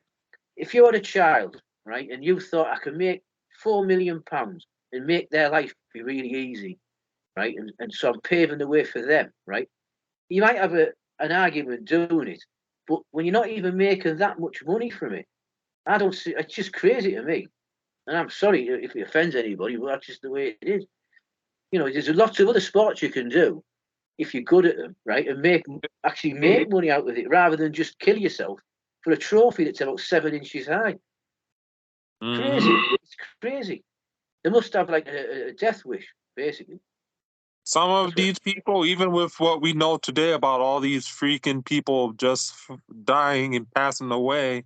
if you had a child, right, and you thought I could make £4 million and make their life be really easy, right, and so I'm paving the way for them, right, you might have an argument doing it, but when you're not even making that much money from it, I don't see. It's just crazy to me, and I'm sorry if it offends anybody, but that's just the way it is. There's lots of other sports you can do if you're good at them, right, and actually make money out of it rather than just kill yourself for a trophy that's about 7 inches high. Crazy. Mhm. It's crazy. They must have like a death wish, basically. Some of That's what. these people, even with what we know today about all these freaking people just dying and passing away, Yeah.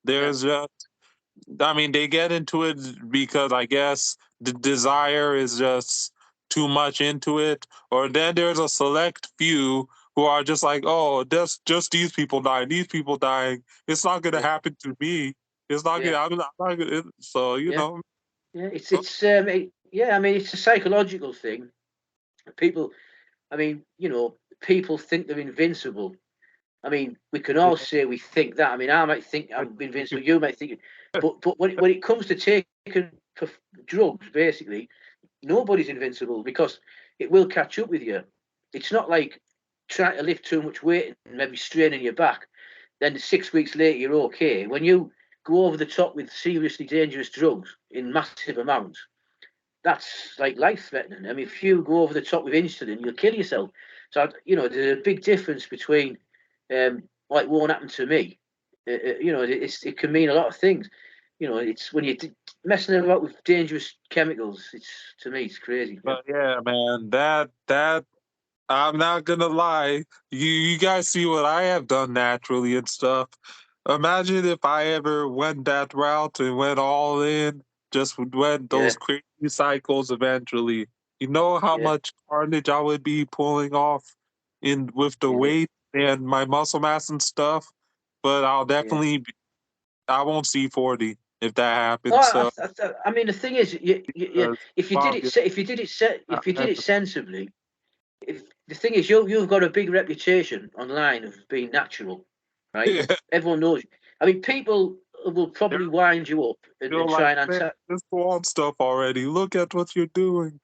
there's just, I mean, they get into it because I guess the desire is just too much into it. Or then there's a select few who are just like, oh, that's just these people dying, these people dying. It's not gonna Yeah. happen to me. It's not Yeah. gonna. I'm not gonna. So Yeah. know. Yeah. Yeah. I mean, it's a psychological thing. People. I mean, people think they're invincible. I mean, we can all say we think that. I mean, I might think I'm invincible. You might think, but when it comes to taking drugs, basically, nobody's invincible because it will catch up with you. It's not like trying to lift too much weight and maybe straining your back. Then 6 weeks later, you're okay. When you go over the top with seriously dangerous drugs in massive amounts, that's like life threatening. I mean, if you go over the top with insulin, you'll kill yourself. So, there's a big difference between what won't happen to me. It can mean a lot of things. It's when you're messing about with dangerous chemicals. It's to me, it's crazy. Yeah, But yeah, man, that I'm not gonna lie. You guys see what I have done naturally and stuff. Imagine if I ever went that route and went all in, just went those yeah, crazy cycles eventually. You know how yeah, much carnage I would be pulling off in with the yeah, weight and my muscle mass and stuff. But yeah. I won't see 40 if that Oh, happens. So I mean, the thing is, uh, if you did fuck it, it. if you did it sensibly, if the thing is, you've got a big reputation online of being natural, right? Yeah, Everyone knows you. I mean, people will probably wind you up and feel like, try and man, answer. just go on stuff already. Look at what you're doing.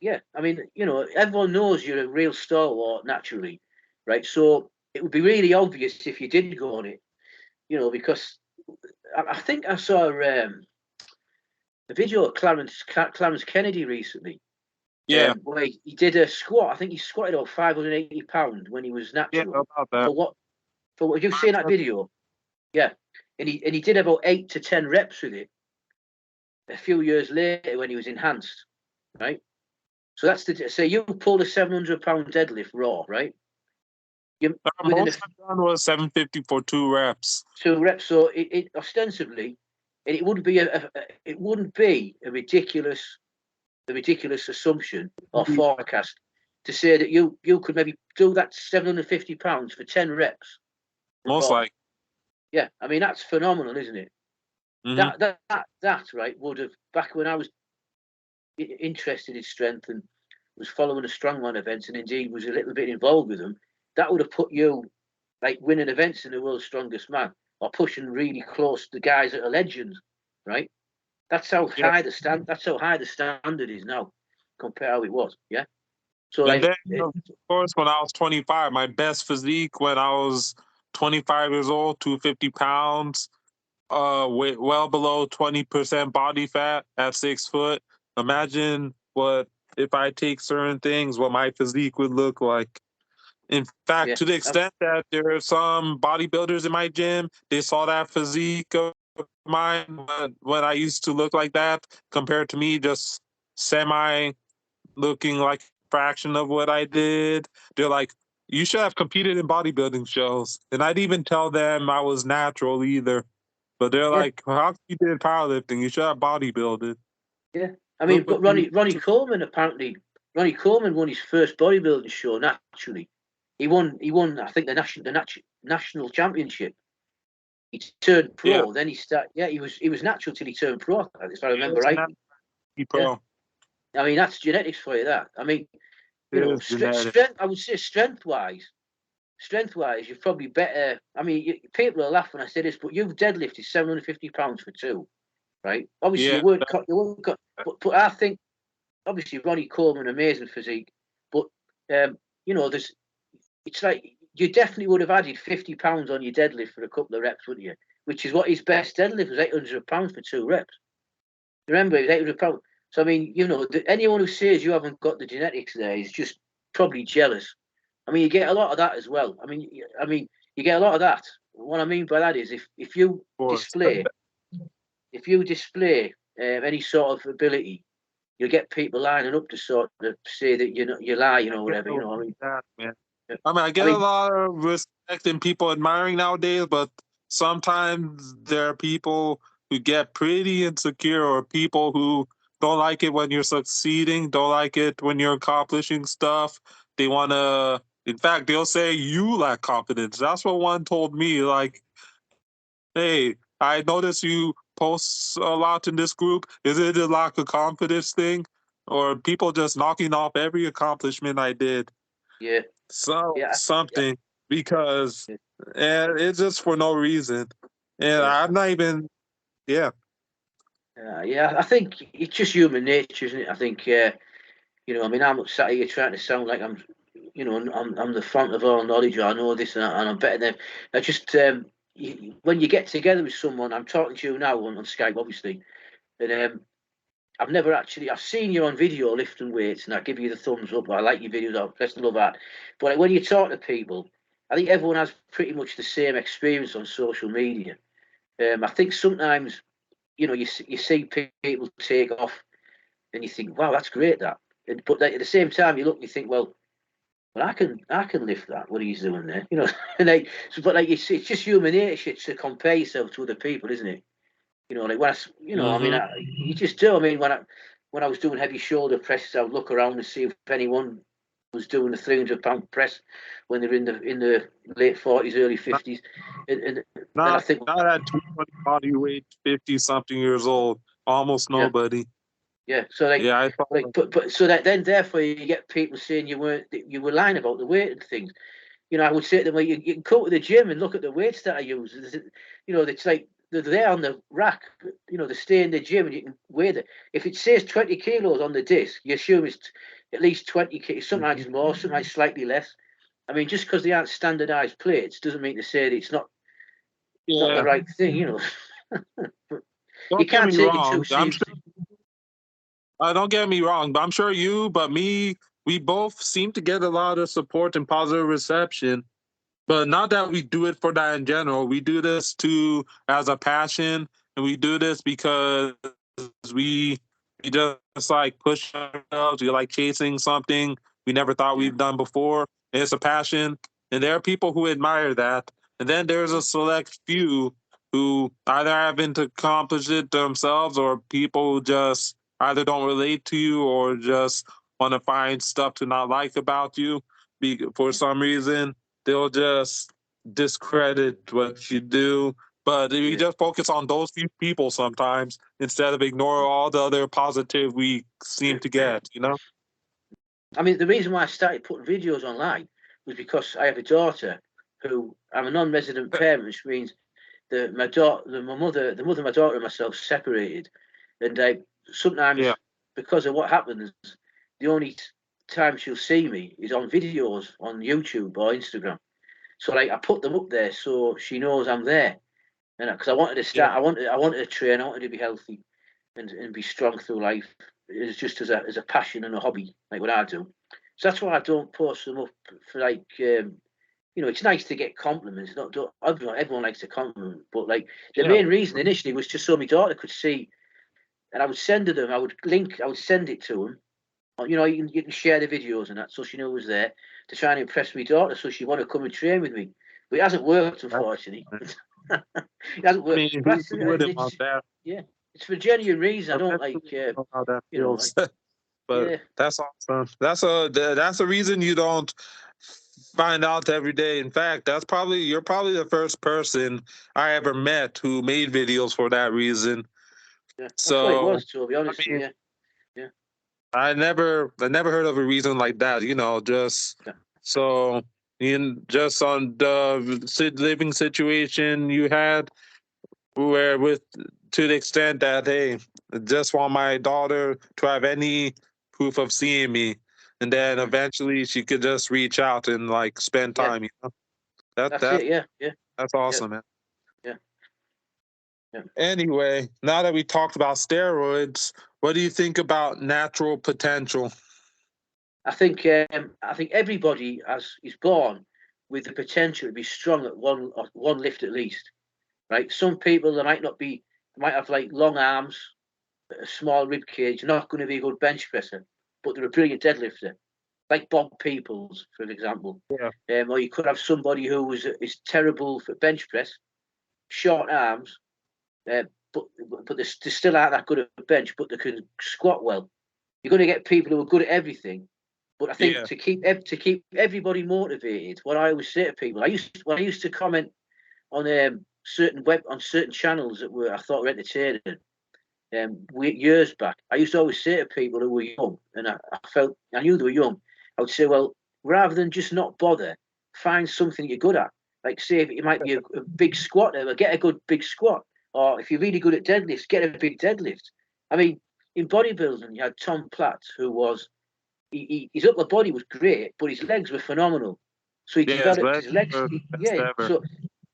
Yeah, I mean, everyone knows you're a real stalwart naturally, right? So it would be really obvious if you did go on it, because I think I saw a video of Clarence Kennedy recently, Yeah, where he did a squat. I think he squatted over 580 pounds when he was yeah, natural. about that. For what you've seen that Mindset. video, yeah, and he did about 8 to 10 reps with it. A few years later, when he was enhanced, right? So that's so you pulled a 700-pound deadlift raw, right? You within a Most I've done was 750 for 2 reps. 2 reps. So it ostensibly, and it wouldn't be it wouldn't be a ridiculous assumption or forecast to say that you could maybe do that 750 pounds for 10 reps Most raw. like. Yeah, I mean that's phenomenal, isn't it? Hmm. That right would have back when I was interested in strength and was following the strongman events and indeed was a little bit involved with them. That would have put you like winning events in the world's strongest man or pushing really close to guys that are legends, right? That's how Yeah. high the stand. That's how high the standard is now, compared to how it was. Yeah. So And like, then, of course, when I was 25, my best physique when I was 25 years old, 250 pounds, well below 20% body fat at 6 foot. Imagine what if I take certain things, what my physique would look like. In fact, yeah, to the extent that there are some bodybuilders in my gym, they saw that physique of mine when I used to look like that compared to me just semi looking like a fraction of what I did. They're like, you should have competed in bodybuilding shows. And I'd even tell them I was natural either. But they're yeah, like, how come you did powerlifting? You should have bodybuilded. yeah. I mean, Look you've got what you. Ronnie Coleman. Apparently, Ronnie Coleman won his first bodybuilding show naturally. He won. I think national championship. He turned Yeah, pro. Then he started. Yeah, he was natural till he turned pro. If I he remember is a rightly. nasty Yeah. pro. I mean, that's genetics for you. That. I mean, It is genetic. strength. I would say strength wise, you're probably better. I mean, people will laugh when I say this, but you've deadlifted 750 pounds for two, right? Obviously, Yeah, but I think obviously Ronnie Coleman, amazing physique, but there's it's like you definitely would have added 50 pounds on your deadlift for a couple of reps, wouldn't you? Which is what his best deadlift was, 800 pounds for 2 reps. Remember, it was 800 pounds. So I mean, anyone who says you haven't got the genetics there is just probably jealous. I mean, you get a lot of that as well. I mean, you get a lot of that. What I mean by that is, if you of course. display if you display any sort of ability, you'll get people lining up to sort of say that you're lying or whatever. You know, I mean, That, man. yeah. I mean, I I get a mean, lot of respect and people admiring nowadays, but sometimes there are people who get pretty insecure, or people who don't like it when you're succeeding, don't like it when you're accomplishing stuff. They want to, in fact, they'll say you lack confidence. That's what one told me. Like, hey, I notice you post a lot in this group. Is it a lack of confidence thing? Or people just knocking off every accomplishment I did? yeah, So yeah, yeah, something, because and it's just for no reason. And yeah. I'm not even, yeah. Yeah, I think it's just human nature, isn't it? I think, you know, I mean, I'm not sat here trying to sound like I'm, you know, I'm the font of all knowledge, or I know this and I'm better than them. I just, when you get together with someone, I'm talking to you now on Skype, obviously, and I've seen you on video lifting weights, and I give you the thumbs up. I like your videos, I press the love at. But like, when you talk to people, I think everyone has pretty much the same experience on social media. I think sometimes, you know, you see people take off and you think, wow, that's great, that. But like, at the same time, you look and you think, well, I can lift that. What he's doing there, you know. And like, so, but like, it's just human nature to compare yourself to other people, isn't it? You know, like you know, I mean, Hmm. you just do. I mean, when I was doing heavy shoulder presses, I would look around and see if anyone was doing the 300-pound press when they're in the late 40s, early Not, 50s, and then I not, think, not at 220 body weight, 50 something years old, almost yeah. nobody. Yeah, so like, Yeah, I thought, but so that then therefore you get people saying you were lying about the weight and things. You know, I would say to them, well, you can go to the gym and look at the weights that I use. You know, it's like they're there on the rack. You know, they stay in the gym and you can weigh it. If it says 20 kilos on the disc, you assume it's at least 20 kilos. Sometimes more, sometimes slightly less. I mean, just because they aren't standardized plates doesn't mean to say that it's not the yeah, right thing. You know, but you don't get can't me take it too wrong. seriously. Don't get me wrong, but I'm sure you, but me, we both seem to get a lot of support and positive reception. But not that we do it for that in general. We do this too as a passion, and we do this because we we just like push ourselves. We like chasing something we never thought Yeah, we've done before. And it's a passion, and there are people who admire that. And then there's yeah, a select few who either haven't accomplished it themselves, or people who just either don't relate to you, or just want to find stuff to not like about you for yeah, some reason. They'll just discredit what you do. But we yeah. just focus on those few people sometimes, instead of ignore all the other positive we seem to get, you know? I mean, the reason why I started putting videos online was because I have a daughter who I'm a non-resident parent, which means that my daughter, the mother of my daughter and myself separated, and sometimes Yeah. because of what happens, the only time she'll see me is on videos on YouTube or Instagram. So like I put them up there so she knows I'm there, and because I wanted to Yeah. start, I wanted to train, I wanted to be healthy and be strong through life. It's just as a passion and a hobby, like what I do. So that's why I don't post them up for like you know, it's nice to get compliments. Not don't, everyone likes a compliment, but like the Yeah. main reason initially was just so my daughter could see, and I would send her them. I would send it to them. You know, you can share the videos and that, so she knew it was there to try and impress my daughter, so she wanted to come and train with me. But it hasn't worked, unfortunately. it hasn't I worked. mean, But who wouldn't want it's that? yeah, it's for genuine reason. I don't like Eventually, you know how that you know, feels. like But yeah, that's awesome. That's a reason you don't find out every day. In fact, you're probably the first person I ever met who made videos for that reason. yeah. That's what it So was. To be I honest with mean, you, yeah, I never heard of a reason like that. Just yeah, so just on the living situation you had, where with to the extent that, hey, just want my daughter to have any proof of seeing me, and then mm, eventually she could just reach out and like spend yeah. time. That That's it. Yeah, yeah, that's yeah, awesome, man. yeah, yeah. Anyway, now that we talked about steroids, what do you think about natural potential? I think everybody as is born with the potential to be strong at one lift at least. Right? Some people they might have like long arms, a small rib cage, not going to be a good bench presser, but they're a brilliant deadlifter, like Bob Peoples, for example. Yeah. Or you could have somebody who is terrible for bench press, short arms, but they still aren't that good at the bench, but they can squat well. You're going to get people who are good at everything. But I think Yeah. to keep everybody motivated, what I always say to people, when I used to comment on certain channels that I thought were entertaining, years back, I used to always say to people who were young, and I knew they were young, I would say, well, rather than just not bother, find something you're good at. Like, say, if it might be a big squatter, well, get a good big squat. Or if you're really good at deadlifts, get a big deadlift. I mean, in bodybuilding, you had Tom Platt, who was, his upper body was great, but his legs were phenomenal. So he Yeah, developed his legs. best Yeah, ever. so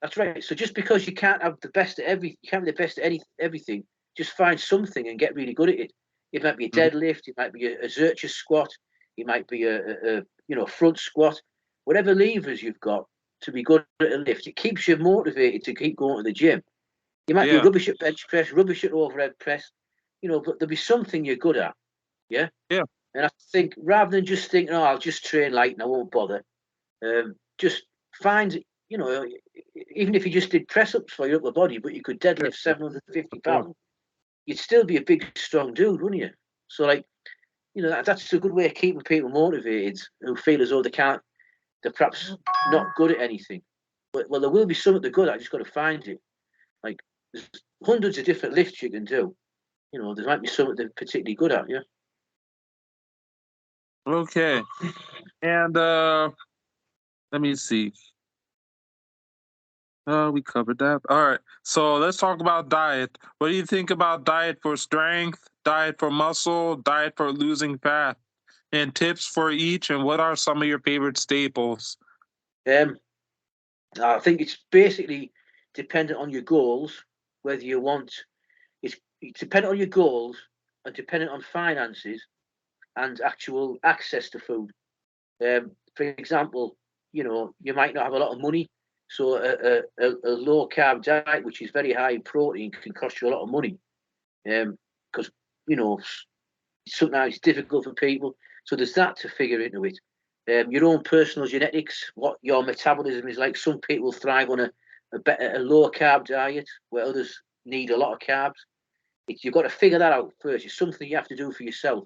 that's right. So just because you can't have the best at you can't be the best at everything. Just find something and get really good at it. It might be a Mhm. deadlift. It might be a Zercher squat. It might be a front squat. Whatever levers you've got to be good at a lift, it keeps you motivated to keep going to the gym. You might be Yeah. rubbish at bench press, rubbish at overhead press, but there'll be something you're good at. Yeah. Yeah. And I think rather than just thinking, oh, I'll just train light and I won't bother, just find, even if you just did press ups for your upper body, but you could deadlift 750 pounds, you'd still be a big, strong dude, wouldn't you? So, like, that's a good way of keeping people motivated who feel as though they're perhaps not good at anything. But, well, there will be something they're good at, just got to find it. Like, there's hundreds of different lifts you can do. There might be something they're particularly good at, yeah. Okay. And let me see. We covered that. All right. So let's talk about diet. What do you think about diet for strength, diet for muscle, diet for losing fat, and tips for each? And what are some of your favorite staples? Um, I think it's basically dependent on your goals, whether you want it's dependent on your goals and dependent on finances and actual access to food. For example, you might not have a lot of money, so a low carb diet, which is very high in protein, can cost you a lot of money. Because sometimes it's difficult for people. So there's that to figure into it. Your own personal genetics, what your metabolism is like. Some people thrive on a low carb diet, where others need a lot of carbs. You've got to figure that out first. It's something you have to do for yourself.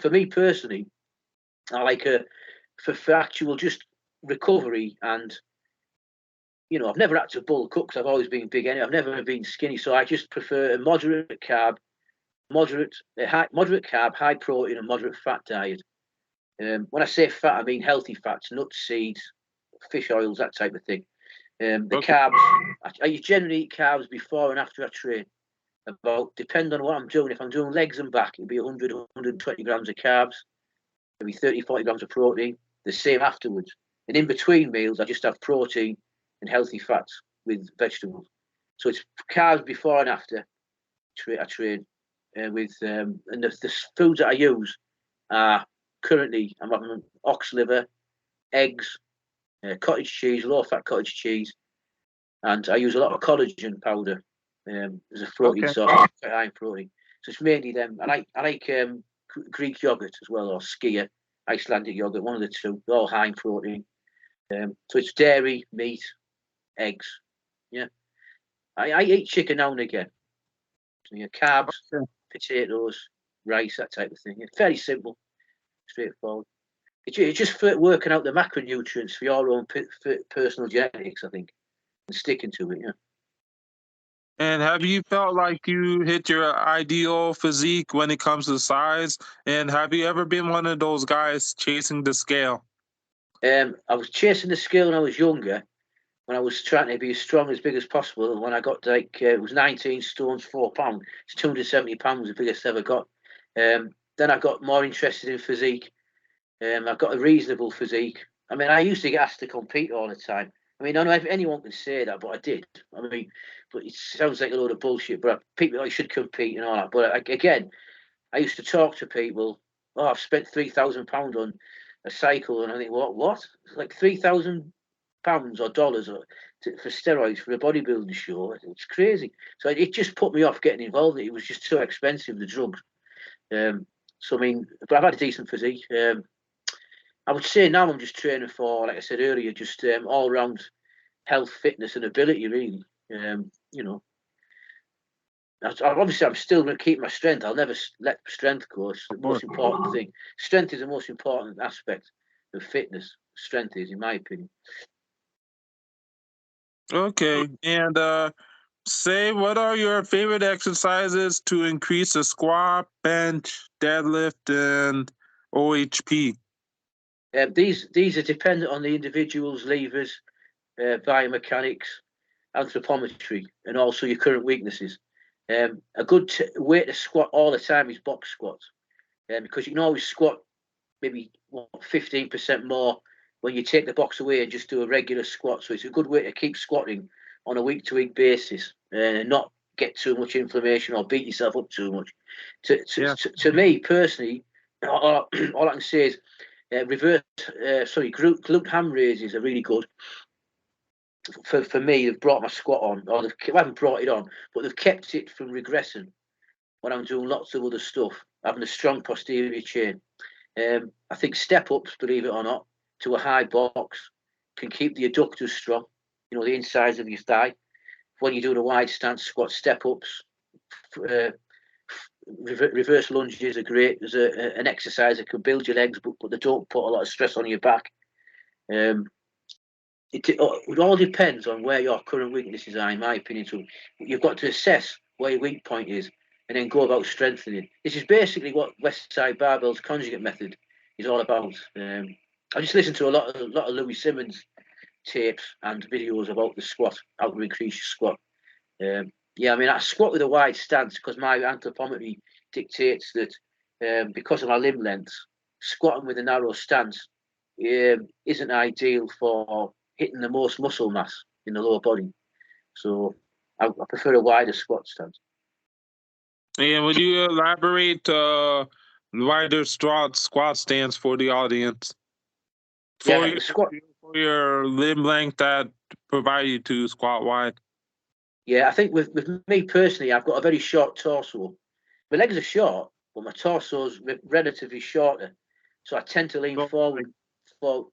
For me personally, I like for actual just recovery, and I've never had to bulk up because I've always been big anyway. I've never been skinny, so I just prefer a moderate carb, moderate carb, high protein, and moderate fat diet. When I say fat, I mean healthy fats, nuts, seeds, fish oils, that type of thing. The Okay. carbs, I generally eat carbs before and after I train. Depending on what I'm doing. If I'm doing legs and back, it'll be 100, 120 grams of carbs, maybe 30, 40 grams of protein. The same afterwards. And in between meals, I just have protein and healthy fats with vegetables. So it's carbs before and after I train with, and the foods that I use are currently, I'm having ox liver, eggs, cottage cheese, low fat cottage cheese, and I use a lot of collagen powder as a protein Okay. source, high protein. So it's mainly them. I like Greek yogurt as well, or skyr, Icelandic yogurt, one of the two. They're all high in protein. So it's dairy, meat, eggs. Yeah, I eat chicken now and again. So, carbs, Okay. potatoes, rice, that type of thing. It's very simple, straightforward. It's just for working out the macronutrients for your own personal genetics, I think, and sticking to it. Yeah. And have you felt like you hit your ideal physique when it comes to size? And have you ever been one of those guys chasing the scale? I was chasing the scale when I was younger, when I was trying to be as strong, as big as possible. When I got it was 19 stones, 4 pounds. It's 270 pounds, the biggest I ever got. Then I got more interested in physique. I've got a reasonable physique. I mean, I used to get asked to compete all the time. I mean, I don't know if anyone can say that, but I did. I mean, but it sounds like a load of bullshit. But people like should compete and all that. But again, I used to talk to people. Oh, I've spent £3,000 on a cycle, and I think, what? It's like £3,000 or dollars. Or for steroids for a bodybuilding show. It's crazy. So it just put me off getting involved. It was just too expensive, the drugs. So I mean, but I've had a decent physique. I would say now I'm just training for, like I said earlier, just all round health, fitness, and ability. Really, you know. Obviously, I'm still going to keep my strength. I'll never let strength go. It's the most important thing. Strength is the most important aspect of fitness. Strength is, in my opinion. Okay, and say what are your favorite exercises to increase the squat, bench, deadlift, and OHP? These are dependent on the individual's levers, biomechanics, anthropometry, and also your current weaknesses. A good way to squat all the time is box squats, because you can always squat maybe 15% more when you take the box away and just do a regular squat. So it's a good way to keep squatting on a week-to-week basis and not get too much inflammation or beat yourself up too much. To me personally, all I can say is glute ham raises are really good. For me, they've brought my squat on, or I haven't brought it on, but they've kept it from regressing when I'm doing lots of other stuff, having a strong posterior chain. I think step ups, believe it or not, to a high box can keep the adductors strong, the insides of your thigh. When you're doing a wide stance squat, step ups, reverse lunges are great. There's an exercise that can build your legs, but they don't put a lot of stress on your back. It all depends on where your current weaknesses are, in my opinion. So you've got to assess where your weak point is and then go about strengthening. This is basically what Westside Barbell's conjugate method is all about. I just listened to a lot of Louis Simmons tapes and videos about the squat, how to increase your squat. I mean, I squat with a wide stance because my anthropometry dictates that because of my limb length, squatting with a narrow stance isn't ideal for hitting the most muscle mass in the lower body. So I prefer a wider squat stance. And would you elaborate wider squat stance for the audience? For your limb length that provide you to squat wide. Yeah, I think with me personally, I've got a very short torso. My legs are short, but my torso's relatively shorter. So I tend to lean forward. So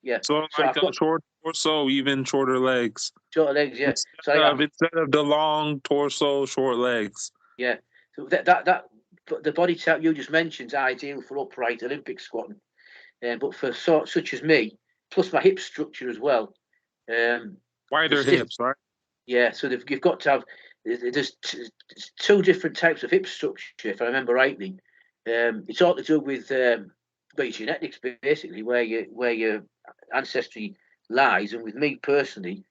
I've got short torso, even shorter legs. Shorter legs, yeah. Instead of the long torso, short legs. Yeah. So that the body type you just mentioned is ideal for upright Olympic squatting. But for such as me, plus my hip structure as well. Wider hips, right? Yeah, so you've got to have. There's two different types of hip structure, if I remember rightly. It's all to do with your genetics, basically, where your ancestry lies. And with me personally,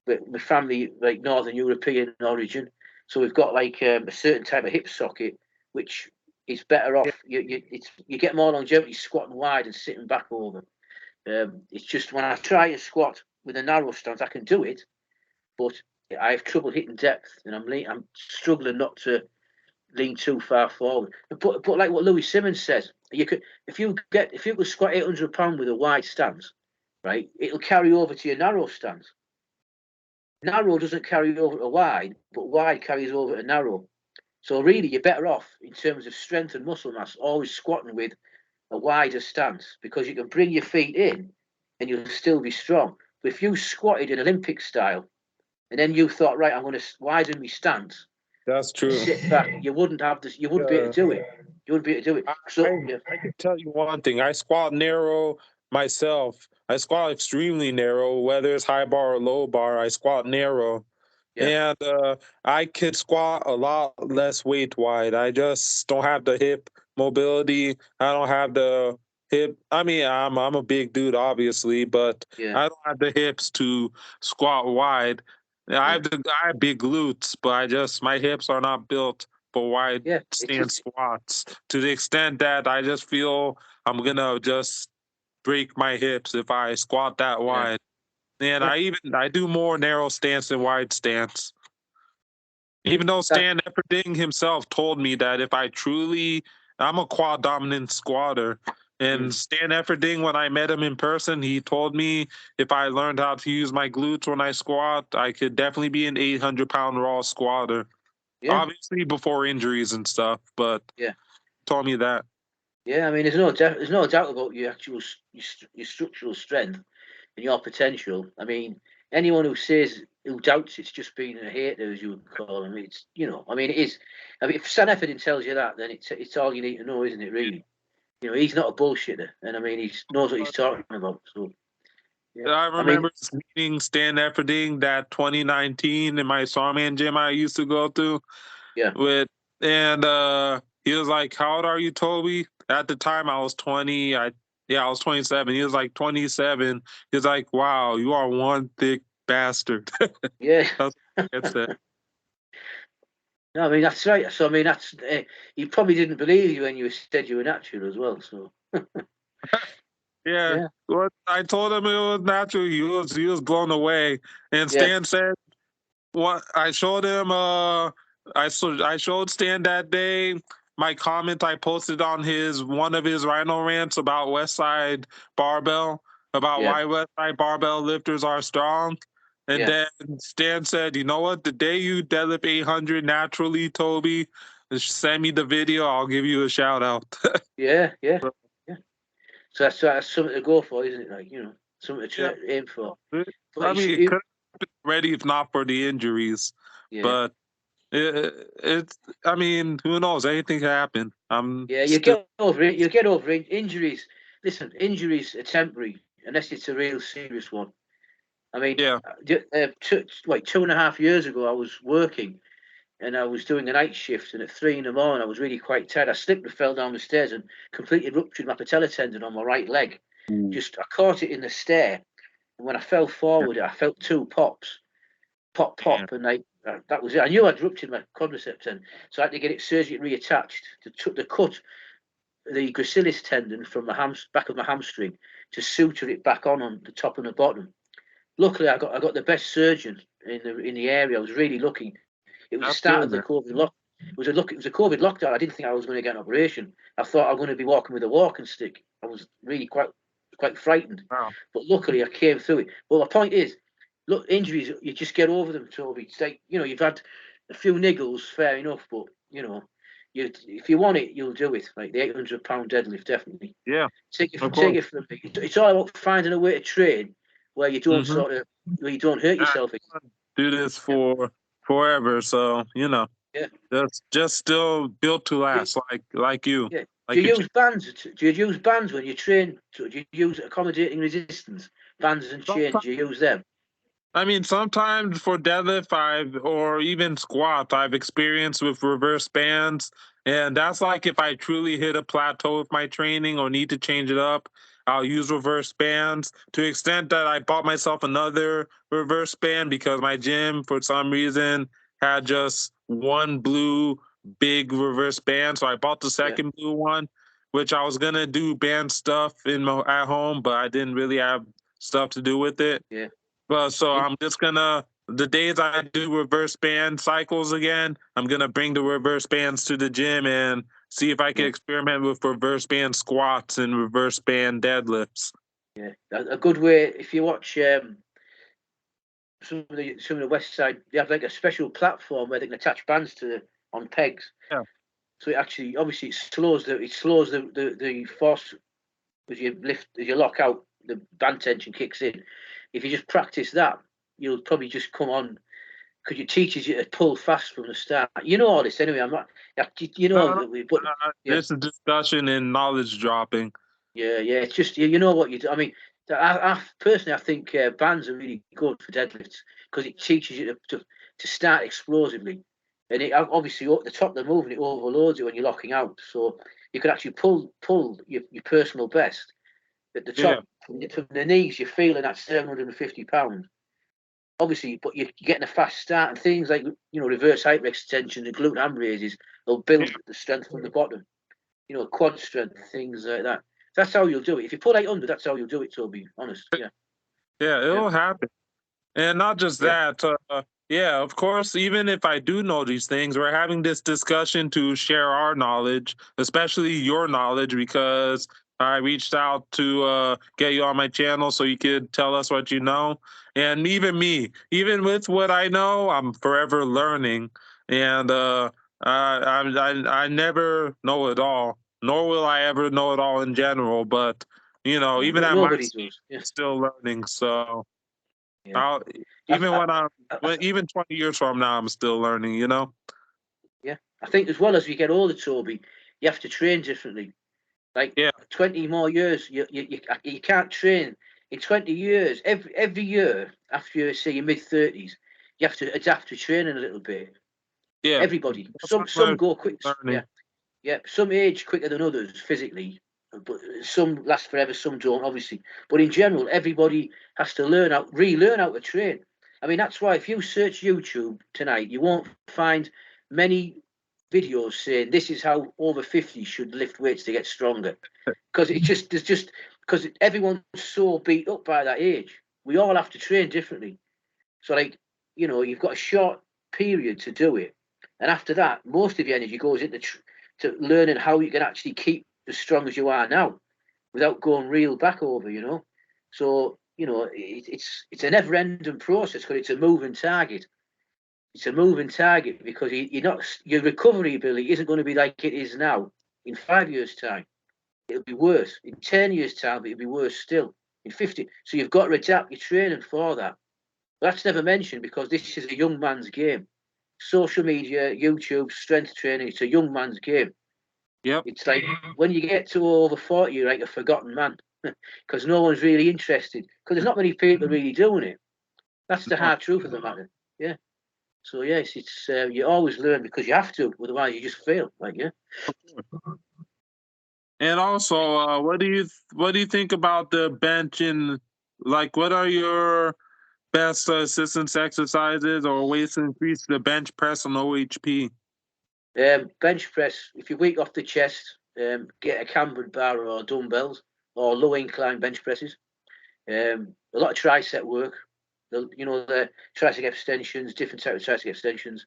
my family like Northern European origin, so we've got like a certain type of hip socket, which is better off. You get more longevity squatting wide and sitting back over. It's just when I try to squat with a narrow stance, I can do it, but I have trouble hitting depth, and I'm struggling not to lean too far forward. But like what Louis Simmons says, if you could squat 800 pounds with a wide stance, right, it'll carry over to your narrow stance. Narrow doesn't carry over to wide, but wide carries over to narrow. So really, you're better off in terms of strength and muscle mass always squatting with a wider stance, because you can bring your feet in and you'll still be strong. But if you squatted in Olympic style and then you thought, right, I'm going to widen my stance. That's true. Sit back. You wouldn't have this. You wouldn't be able to do it. You wouldn't be able to do it. I can tell you one thing. I squat narrow myself. I squat extremely narrow, whether it's high bar or low bar. I squat narrow. Yeah. And I could squat a lot less weight wide. I just don't have the hip mobility. I don't have the hip. I mean, I'm a big dude, obviously, but I don't have the hips to squat wide. I have big glutes, but my hips are not built for wide stance squats. To the extent that I just feel I'm gonna just break my hips if I squat that wide. And I do more narrow stance than wide stance. Even though Stan Efferding himself told me that if I'm a quad dominant squatter, And stand efforting, when I met him in person, he told me if I learned how to use my glutes when I squat, I could definitely be an 800-pound raw squatter. Yeah, Obviously before injuries and stuff, but yeah, told me that. yeah. I mean, there's no doubt about your actual your structural strength and your potential. I mean, anyone who doubts it's just being a hater, as you would call him, it's I mean, it is. I mean, if Stan Efferding tells you that, then it's all you need to know, isn't it? Really, he's not a bullshitter, and I mean, he knows what he's talking about. So, yeah, I I mean, remember meeting Stan Efferding that 2019 in my strongman gym I used to go to yeah, with, and he was like, "How old are you, Toby?" At the time, I was 20. I was 27. He was like 27. He was like, "Wow, you are one thick bastard." yeah. That's it's that. No, I mean that's right. So I mean that's he probably didn't believe you when you said you were natural as well. So Yeah. yeah, What I told him it was natural. He was blown away. And yeah, Stan said, "What I showed him, I showed Stan that day my comment I posted on his one of his Rhino rants about West Side Barbell, about yeah, why West Side Barbell lifters are strong." And yeah, then Stan said, "You know what? The day you deadlift 800 naturally, Toby, just send me the video. I'll give you a shout out." yeah, yeah, yeah. So that's something to go for, isn't it? Like something to Yeah. aim for. But I mean, it could have been ready if not for the injuries, yeah, but it's. I mean, who knows? Anything can happen. I'm yeah, you still. get over it. You get over it. Injuries. Listen, injuries are temporary unless it's a real serious one. I mean, Yeah. like 2.5 years ago, I was working and I was doing a night shift, and at 3 in the morning, I was really quite tired. I slipped and fell down the stairs and completely ruptured my patella tendon on my right leg. Just I caught it in the stair, and when I fell forward, I felt two pops, pop, Yeah. pop, and that was it. I knew I'd ruptured my quadriceps tendon, so I had to get it surgically reattached to cut the gracilis tendon from the back of my hamstring to suture it back on the top and the bottom. Luckily, I got the best surgeon in the area. I was really lucky. It was the That's start of good, the man. COVID lock. It was a COVID lockdown. I didn't think I was going to get an operation. I thought I was going to be walking with a walking stick. I was really quite frightened. Wow. But luckily, I came through it. Well, the point is, look, injuries, you just get over them, Toby. It's like you've had a few niggles, fair enough, but if you want it, you'll do it. Like the 800-pound deadlift, definitely. Yeah. Take it, Of take course. it from me. It's all about finding a way to train where you don't Mm-hmm. where you don't hurt yourself. Do this Yeah, for forever, so yeah, just still built to yeah. last, like you, Yeah. Do like your. you use bands? Do you use bands when you train? Do you use accommodating resistance bands and chains? Do you use them? I mean, sometimes for deadlift, or even squat, I've experienced with reverse bands. And that's like if I truly hit a plateau with my training or need to change it up, I'll use reverse bands to the extent that I bought myself another reverse band because my gym, for some reason, had just one blue big reverse band. So I bought the Yeah, second blue one, which I was going to do band stuff at home, but I didn't really have stuff to do with it. yeah. Well, so In, I'm just gonna the days I do reverse band cycles again, I'm gonna bring the reverse bands to the gym and see if I can yeah, experiment with reverse band squats and reverse band deadlifts. yeah. A good way if you watch some of the West Side, they have like a special platform where they can attach bands to on pegs. Yeah, So it actually, obviously, it slows the force as you lock out. The band tension kicks in. If you just practice that, you'll probably just come on because it teaches you to pull fast from the start. You know all this anyway. I'm not. Yeah, no, no, but yeah, this is discussion and knowledge dropping. yeah, yeah. It's just you know what you do. I mean, I personally I think bands are really good for deadlifts because it teaches you to start explosively, and it obviously at the top of the movement it overloads it when you're locking out, so you can actually pull your personal best at the Yeah, top from the knees. You're feeling that 750 pounds. Obviously, but you're getting a fast start and things like reverse hyperextension, the glute ham raises, they'll yeah, build the strength from the bottom. Quad strength, things like that. That's how you'll do it. If you pull 800, that's how you'll do it. To be honest, yeah, yeah, yeah, it'll happen. And not just yeah, that, yeah, of course, even if I do know these things, we're having this discussion to share our knowledge, especially your knowledge, because I reached out to get you on my channel so you could tell us what you know. And even me, even with what I know, I'm forever learning. And I never know it all, nor will I ever know it all in general. But, even at my Nobody stage, does. Yeah, I'm still learning. So yeah. I'll, I, even I, when I, even 20 years from now, I'm still learning. yeah. I think as well as you get older, Toby, you have to train differently. Like Yeah, 20 more years, you can't train in 20 years. Every year after you say your mid 30s, you have to adapt to training a little bit. yeah. Everybody. That's how Some I'm go quick. Yeah, learning. yeah. Some age quicker than others physically, but some last forever. Some don't, obviously. But in general, everybody has to relearn how to train. I mean, that's why if you search YouTube tonight, you won't find many videos saying this is how over 50 should lift weights to get stronger, because there's just because everyone's so beat up by that age. We all have to train differently. So like, you've got a short period to do it, and after that, most of your energy goes into to learning how you can actually keep as strong as you are now without going real back over. So it's a never-ending process because it's a moving target. It's a moving target because your recovery ability isn't going to be like it is now in 5 years' time. It'll be worse in 10 years' time. It'll be worse still in 50. So you've got to adapt your training for that. That's never mentioned because this is a young man's game. Social media, YouTube, strength training, it's a young man's game. Yep. It's like when you get to over 40, you're like a forgotten man because no one's really interested because there's not many people really doing it. That's the hard truth of the matter. Yeah. So, yes, it's you always learn because you have to, otherwise, you just fail. Like, yeah. And also, what do you think about the bench and like what are your best assistance exercises or ways to increase the bench press on OHP? Bench press, if you're weak off the chest, get a cambered bar or dumbbells or low incline bench presses. A lot of tricep work. The tricep extensions, different types of tricep extensions.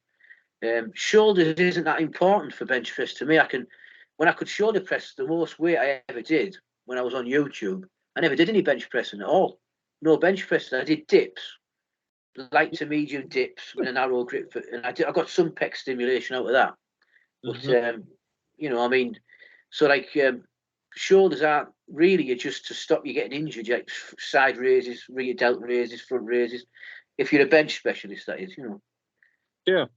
Shoulders isn't that important for bench press to me. When I could shoulder press the most weight I ever did when I was on YouTube, I never did any bench pressing at all. No bench pressing. I did dips, light to medium dips with a narrow grip, and I got some pec stimulation out of that. But Hmm. I mean, so like shoulders aren't really just to stop you getting injured, like side raises, rear delta raises, front raises. If you're a bench specialist, that is. Yeah, of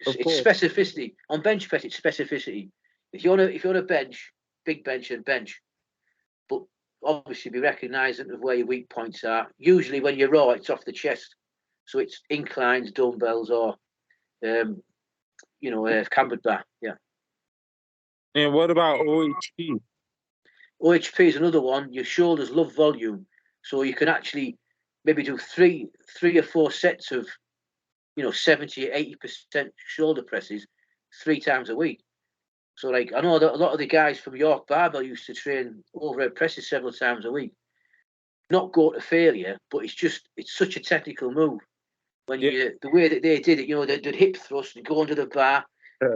It's course. specificity on bench press. It's specificity. If you're on a bench, big bench and bench, but obviously be recognisant of where your weak points are. Usually when you're raw, it's off the chest, so it's inclines, dumbbells, or cambered bar. Yeah. And what about OHP? OHP is another one. Your shoulders love volume, so you can actually maybe do three or four sets of 70, 80% shoulder presses 3 times a week. So like I know that a lot of the guys from York Barbell used to train overhead presses several times a week. Not go to failure, but it's such a technical move. When Yeah. the way that they did it, they'd hip thrust and go under the bar,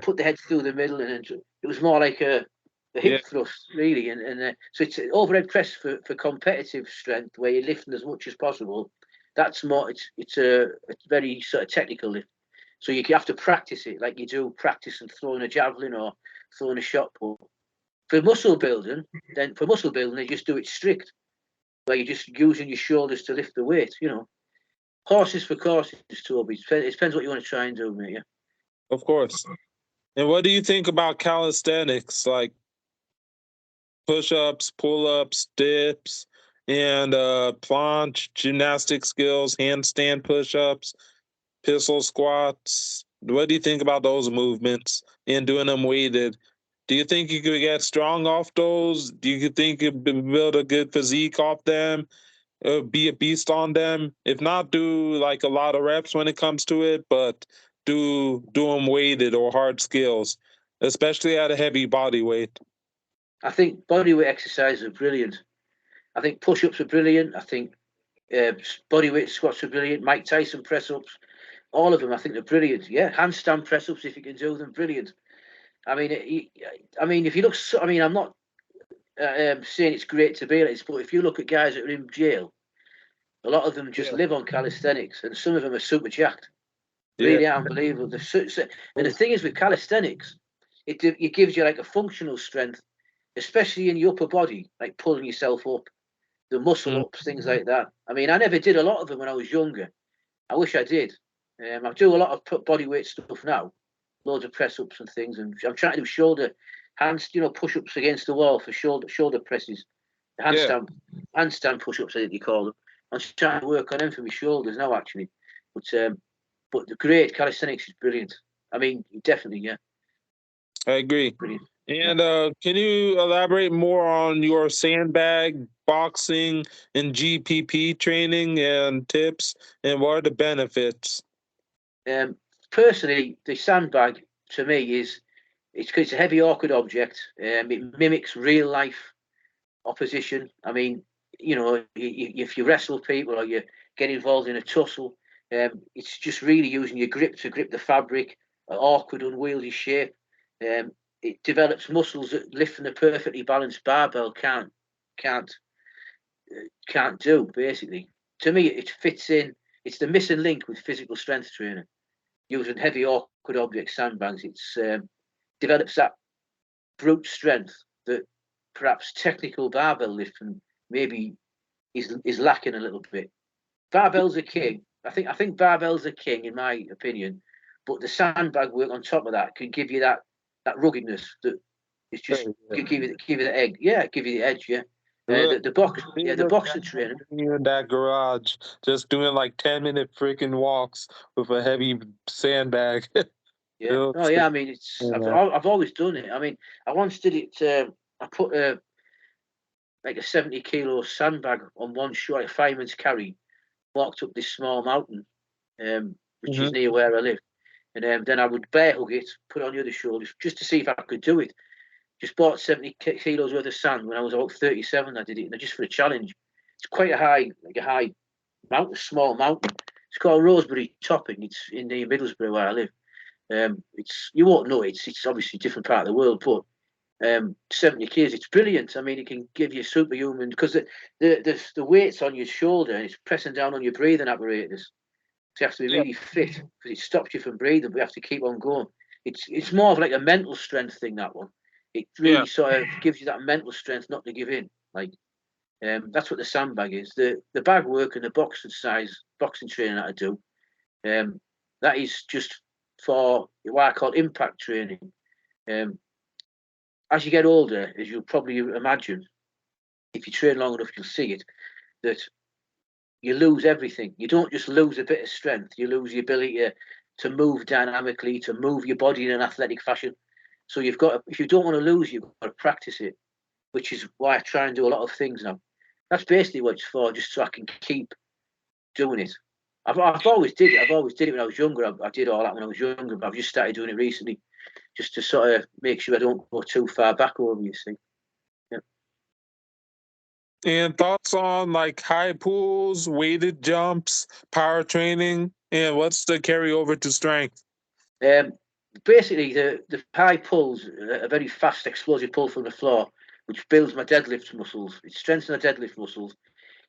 put the head through the middle, and it was more like a Yeah. hip thrust really. And so it's an overhead press for competitive strength where you're lifting as much as possible. That's more. It's a very sort of technical lift. So you have to practice it like you do practice and throwing a javelin or throwing a shot put. For muscle building, they just do it strict, where you're just using your shoulders to lift the weight. Horses for courses, Toby. It depends what you want to try and do, mate. Yeah. Of course. And what do you think about calisthenics, like push-ups, pull-ups, dips, and planche, gymnastic skills, handstand push-ups, pistol squats? What do you think about those movements and doing them weighted? Do you think you could get strong off those? Do you think you could build a good physique off them? Be a beast on them? If not, do like a lot of reps when it comes to it, but do them weighted or hard skills, especially at a heavy body weight. I think bodyweight exercises are brilliant. I think push-ups are brilliant. I think bodyweight squats are brilliant. Mike Tyson press-ups, all of them, I think they're brilliant. Yeah, handstand press-ups if you can do them, brilliant. I mean, if you look, I'm not saying it's great to be like this, but if you look at guys that are in jail, a lot of them just Yeah. live on calisthenics, and some of them are super jacked. Yeah. Really unbelievable. And the thing is with calisthenics, it gives you like a functional strength, especially in your upper body, like pulling yourself up, the muscle Mm. ups, things like that. I mean, I never did a lot of them when I was younger. I wish I did. I do a lot of body weight stuff now, loads of press ups and things, and I'm trying to do shoulder hands, push ups against the wall for shoulder presses, Yeah. handstand push ups, I think you call them. I'm trying to work on them for my shoulders now, actually. But the great calisthenics is brilliant. I mean, definitely, yeah, I agree. brilliant. Yeah. And can you elaborate more on your sandbag, boxing, and GPP training and tips, and what are the benefits? Um, Personally, the sandbag to me it's a heavy, awkward object. It mimics real life opposition. I mean, if you wrestle people or you get involved in a tussle, it's just really using your grip to grip the fabric, an awkward, unwieldy shape. It develops muscles that lifting a perfectly balanced barbell can't can't do. Basically, to me, it fits in. It's the missing link with physical strength training. Using heavy, awkward object sandbags, it's develops that brute strength that perhaps technical barbell lifting maybe is lacking a little bit. Barbell's a king. I think barbell's a king in my opinion, but the sandbag work on top of that can give you that ruggedness that it's just give you the egg. Yeah, give you the edge. Yeah, Look, the boxing training. you in that garage, just doing like 10-minute freaking walks with a heavy sandbag. Yeah. Oh Looks yeah. I mean, it's yeah. I've always done it. I mean, I once did it. I put like a 70 kilo sandbag on one shot, a fireman's carry, walked up this small mountain, which is Mhm. near where I live. And then I would bear hug it, put it on the other shoulder, just to see if I could do it. Just bought 70 kilos worth of sand when I was about 37. I did it, and just for a challenge. It's quite a high mountain, small mountain. It's called Rosebery Topping. It's in the Middlesbrough where I live. It's you won't know it's obviously a different part of the world, but 70 kgs, it's brilliant. I mean, it can give you superhuman because the weight's on your shoulder and it's pressing down on your breathing apparatus. So you have to be Yeah, really fit because it stops you from breathing, but you have to keep on going. It's more of like a mental strength thing, that one. It yeah. really sort of gives you that mental strength not to give in. Like that's what the sandbag is. The bag work and the boxing training that I do, that is just for what I call impact training. Um, as you get older, as you'll probably imagine, if you train long enough, you'll see it, that you lose everything. You don't just lose a bit of strength, you lose the ability to move dynamically, to move your body in an athletic fashion. So you've got to, if you don't want to lose, you've got to practice it, which is why I try and do a lot of things now. That's basically what it's for, just so I can keep doing it. I've always did it. I've always did it when I was younger. I did all that when I was younger, but I've just started doing it recently, just to sort of make sure I don't go too far back over. You see. Yeah. And thoughts on like high pulls, weighted jumps, power training, and what's the carryover to strength? Um, Basically, the high pulls, a very fast, explosive pull from the floor, which builds my deadlift muscles. It strengthens the deadlift muscles,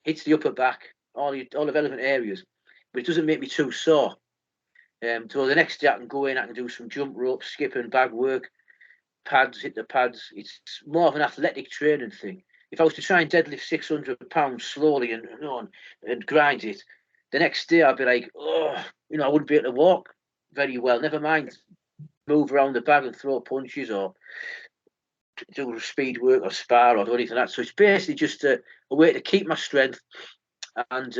hits the upper back, all the relevant areas, but it doesn't make me too sore. So the next day I can go in, I can do some jump rope, skipping, bag work, pads, hit the pads. It's more of an athletic training thing. If I was to try and deadlift 600 pounds slowly and grind it, the next day I'd be like, oh, I wouldn't be able to walk very well. Never mind move around the bag and throw punches or do speed work or spar or do anything like that. So it's basically just a way to keep my strength and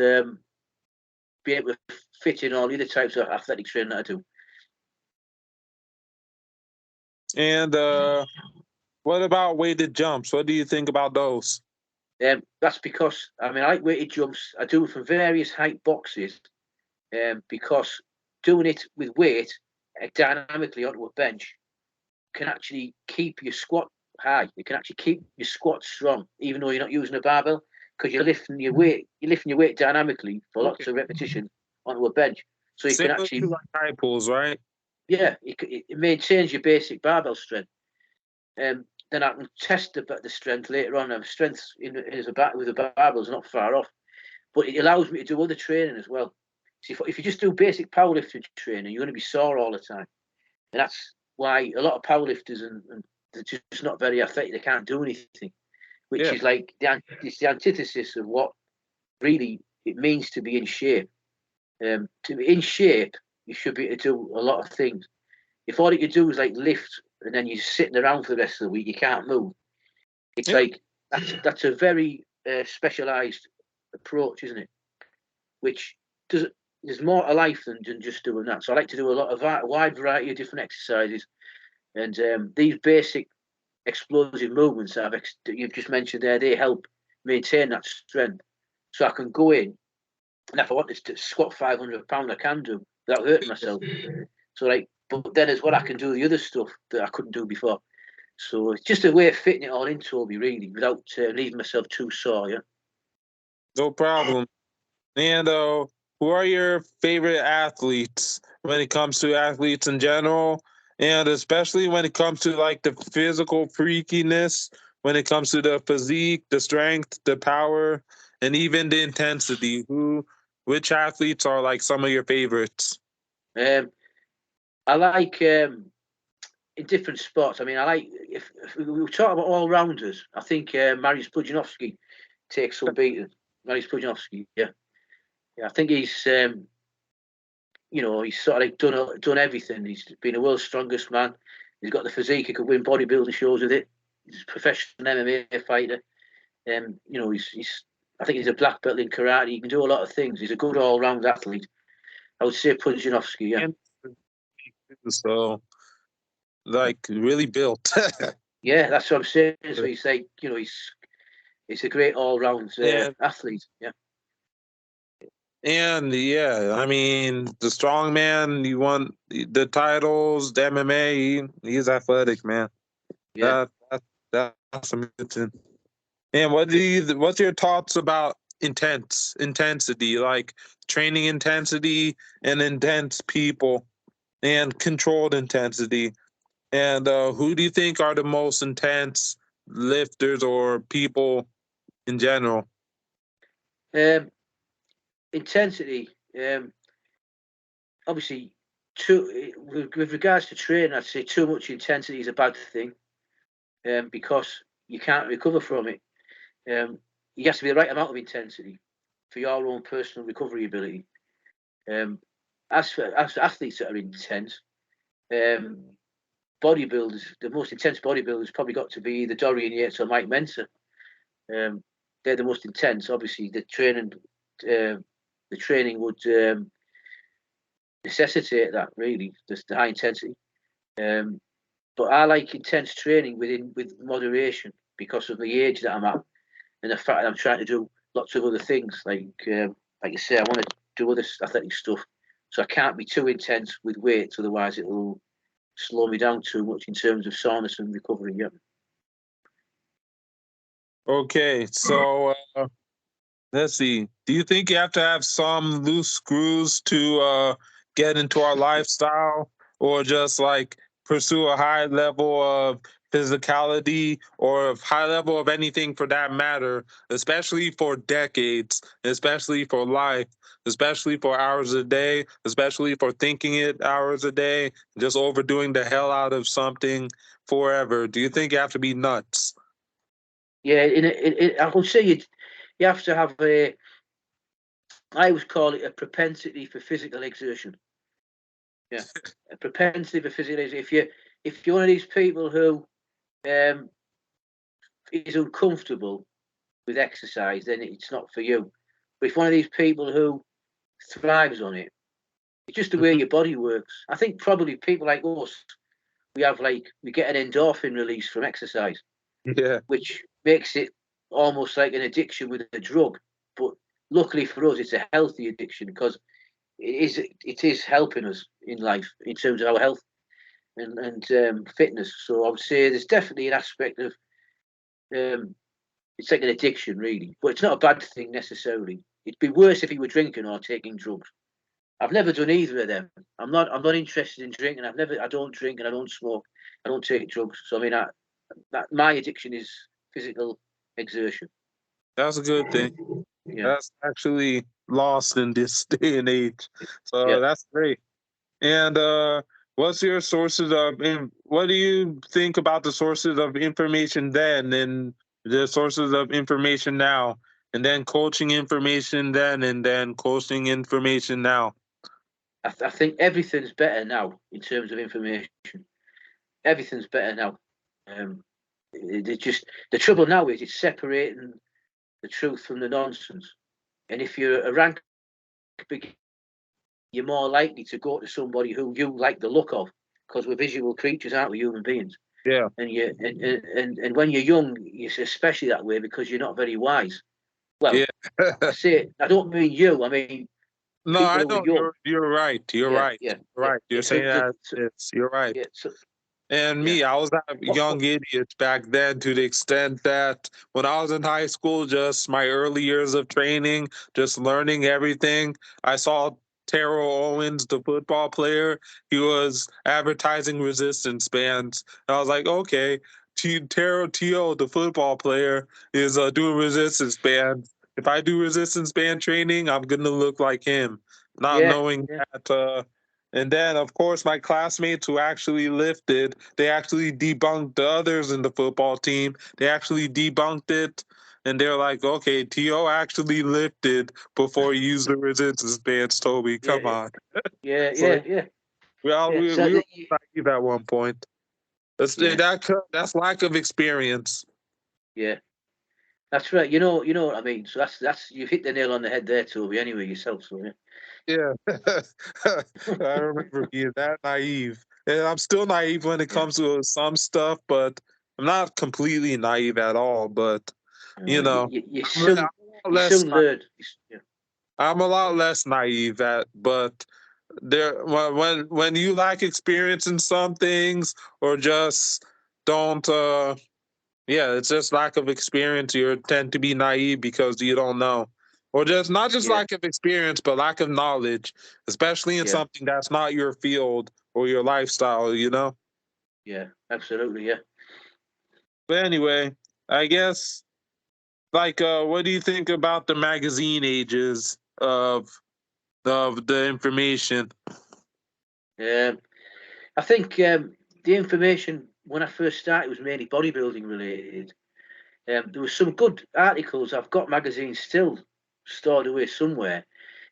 be able to fit in all the other types of athletic training that I do. And what about weighted jumps? What do you think about those? That's because I mean I like weighted jumps. I do them from various height boxes because doing it with weight dynamically onto a bench can actually keep your squat high. It can actually keep your squat strong, even though you're not using a barbell, because you're lifting your weight dynamically for Okay. lots of repetition onto a bench. So you can Similar actually, to like high pulls, right? yeah, it maintains your basic barbell strength. then I can test the strength later on. And strength with the barbell is not far off, but it allows me to do other training as well. See, if you just do basic powerlifting training, you're going to be sore all the time, and that's why a lot of powerlifters and they're just not very athletic. They can't do anything, which Yeah. is like it's the antithesis of what really it means to be in shape. To be in shape, you should be able to do a lot of things. If all you can do is like lift and then you're sitting around for the rest of the week, you can't move. It's Yeah. like that's a very specialized approach, isn't it? Which does there's more to life than just doing that. So I like to do a wide variety of different exercises, and these basic explosive movements that you've just mentioned there, they help maintain that strength. So I can go in, and if I wanted to squat 500 pounds, I can do without hurting myself. So like, but then as well, I can do the other stuff that I couldn't do before. So it's just a way of fitting it all in, Toby, really, without leaving myself too sore. Yeah. No problem. And who are your favorite athletes when it comes to athletes in general, and especially when it comes to like the physical freakiness, when it comes to the physique, the strength, the power, and even the intensity? Which athletes are like some of your favorites? Um, I like in different spots. I mean, I like if we talk about all rounders. I think Mariusz Pudzianowski takes some beating. Mariusz Pudzianowski, yeah, yeah. I think he's he's sort of like done everything. He's been the world's strongest man. He's got the physique. He could win bodybuilding shows with it. He's a professional MMA fighter. He's I think he's a black belt in karate. He can do a lot of things. He's a good all round athlete. I would say Pudzianowski, yeah. And so like really built. Yeah, that's what I'm saying. So he's like, he's a great all round and athlete. Yeah. and yeah, I mean the strong man, you want the titles, the MMA, he's athletic, man. Yeah. That's amazing. And what's your thoughts about intensity, like training intensity and intense people and controlled intensity? And who do you think are the most intense lifters or people in general? Um, intensity. Obviously, with regards to training, I'd say too much intensity is a bad thing, because you can't recover from it. You have to be the right amount of intensity for your own personal recovery ability. As for athletes that are intense, um, bodybuilders, the most intense bodybuilders probably got to be either Dorian Yates or Mike Mensa. Um, they're the most intense. Obviously, the training would necessitate that, really, just the high intensity. Um, but I like intense training with moderation because of the age that I'm at and the fact that I'm trying to do lots of other things. Like you say, I want to do other athletic stuff, so I can't be too intense with weights, otherwise it will slow me down too much in terms of soreness and recovery. Yeah. Okay, so let's see. Do you think you have to have some loose screws to get into our lifestyle, or just like pursue a high level of physicality or a high level of anything for that matter, especially for decades, especially for life, especially for hours a day, especially for thinking it hours a day, just overdoing the hell out of something forever? Do you think you have to be nuts? Yeah, I would say you have to have I would call it a propensity for physical exertion. Yeah, a propensity for physical exertion. If you're one of these people who um, is uncomfortable with exercise, then it's not for you. But if one of these people who thrives on it, it's just the way Mhm. your body works. I think probably people like us, we get an endorphin release from exercise, Yeah. which makes it almost like an addiction with a drug. But luckily for us, it's a healthy addiction because it is helping us in life in terms of our health and fitness. So I would say there's definitely an aspect of um, it's like an addiction, really, but it's not a bad thing necessarily. It'd be worse if you were drinking or taking drugs. I've never done either of them. I'm not interested in drinking. I don't drink and I don't smoke. I don't take drugs. So I mean, my addiction is physical exertion. That's a good thing. Yeah, That's actually lost in this day and age. yeah. So that's great. And what's your sources of? What do you think about the sources of information then, and the sources of information now, and then coaching information then, and then coaching information now? I think everything's better now in terms of information. Everything's better now. Just the trouble now is it's separating the truth from the nonsense. And if you're a rank beginner, you're more likely to go to somebody who you like the look of, because we're visual creatures, aren't we, human beings? Yeah. And when you're young, it's especially that way because you're not very wise. Yeah. Well, I don't mean you. I mean No, people I who are know young. you're right. You're Yeah, right. yeah, You're yeah, right. You're yeah. saying that it's you're right. Yeah, so, And yeah. me, I was a young idiot back then, to the extent that when I was in high school, just my early years of training, just learning everything, I saw Terrell Owens, the football player. He was advertising resistance bands. And I was like, okay, Terrell T.O., the football player, is doing resistance bands. If I do resistance band training, I'm going to look like him. Not Yeah, knowing yeah, that and then, of course, my classmates who actually lifted, they actually debunked the others in the football team. They actually debunked it. And they're like, okay, T.O. actually lifted before he used the resistance bands, Toby. yeah, Come on. yeah, So yeah, yeah, yeah. we were naive at one point. Yeah, That's lack of experience. yeah. That's right. You know what I mean. So that's you've hit the nail on the head there, Toby. Anyway, yourself. So yeah, Yeah. I remember being that naive. And I'm still naive when it yeah. comes to some stuff, but I'm not completely naive at all. But you know, You I'm soon a lot less learned. Yeah, I'm a lot less naive at, but there when you lack experience in some things, or just don't yeah, it's just lack of experience. You tend to be naive because you don't know. Or just not just yeah, lack of experience, but lack of knowledge, especially in yeah, something that's not your field or your lifestyle, you know? yeah. Absolutely. Yeah. But anyway, I guess like what do you think about the magazine ages of the information? Um, I think the information when I first started was mainly bodybuilding related. There was some good articles. I've got magazines still stored away somewhere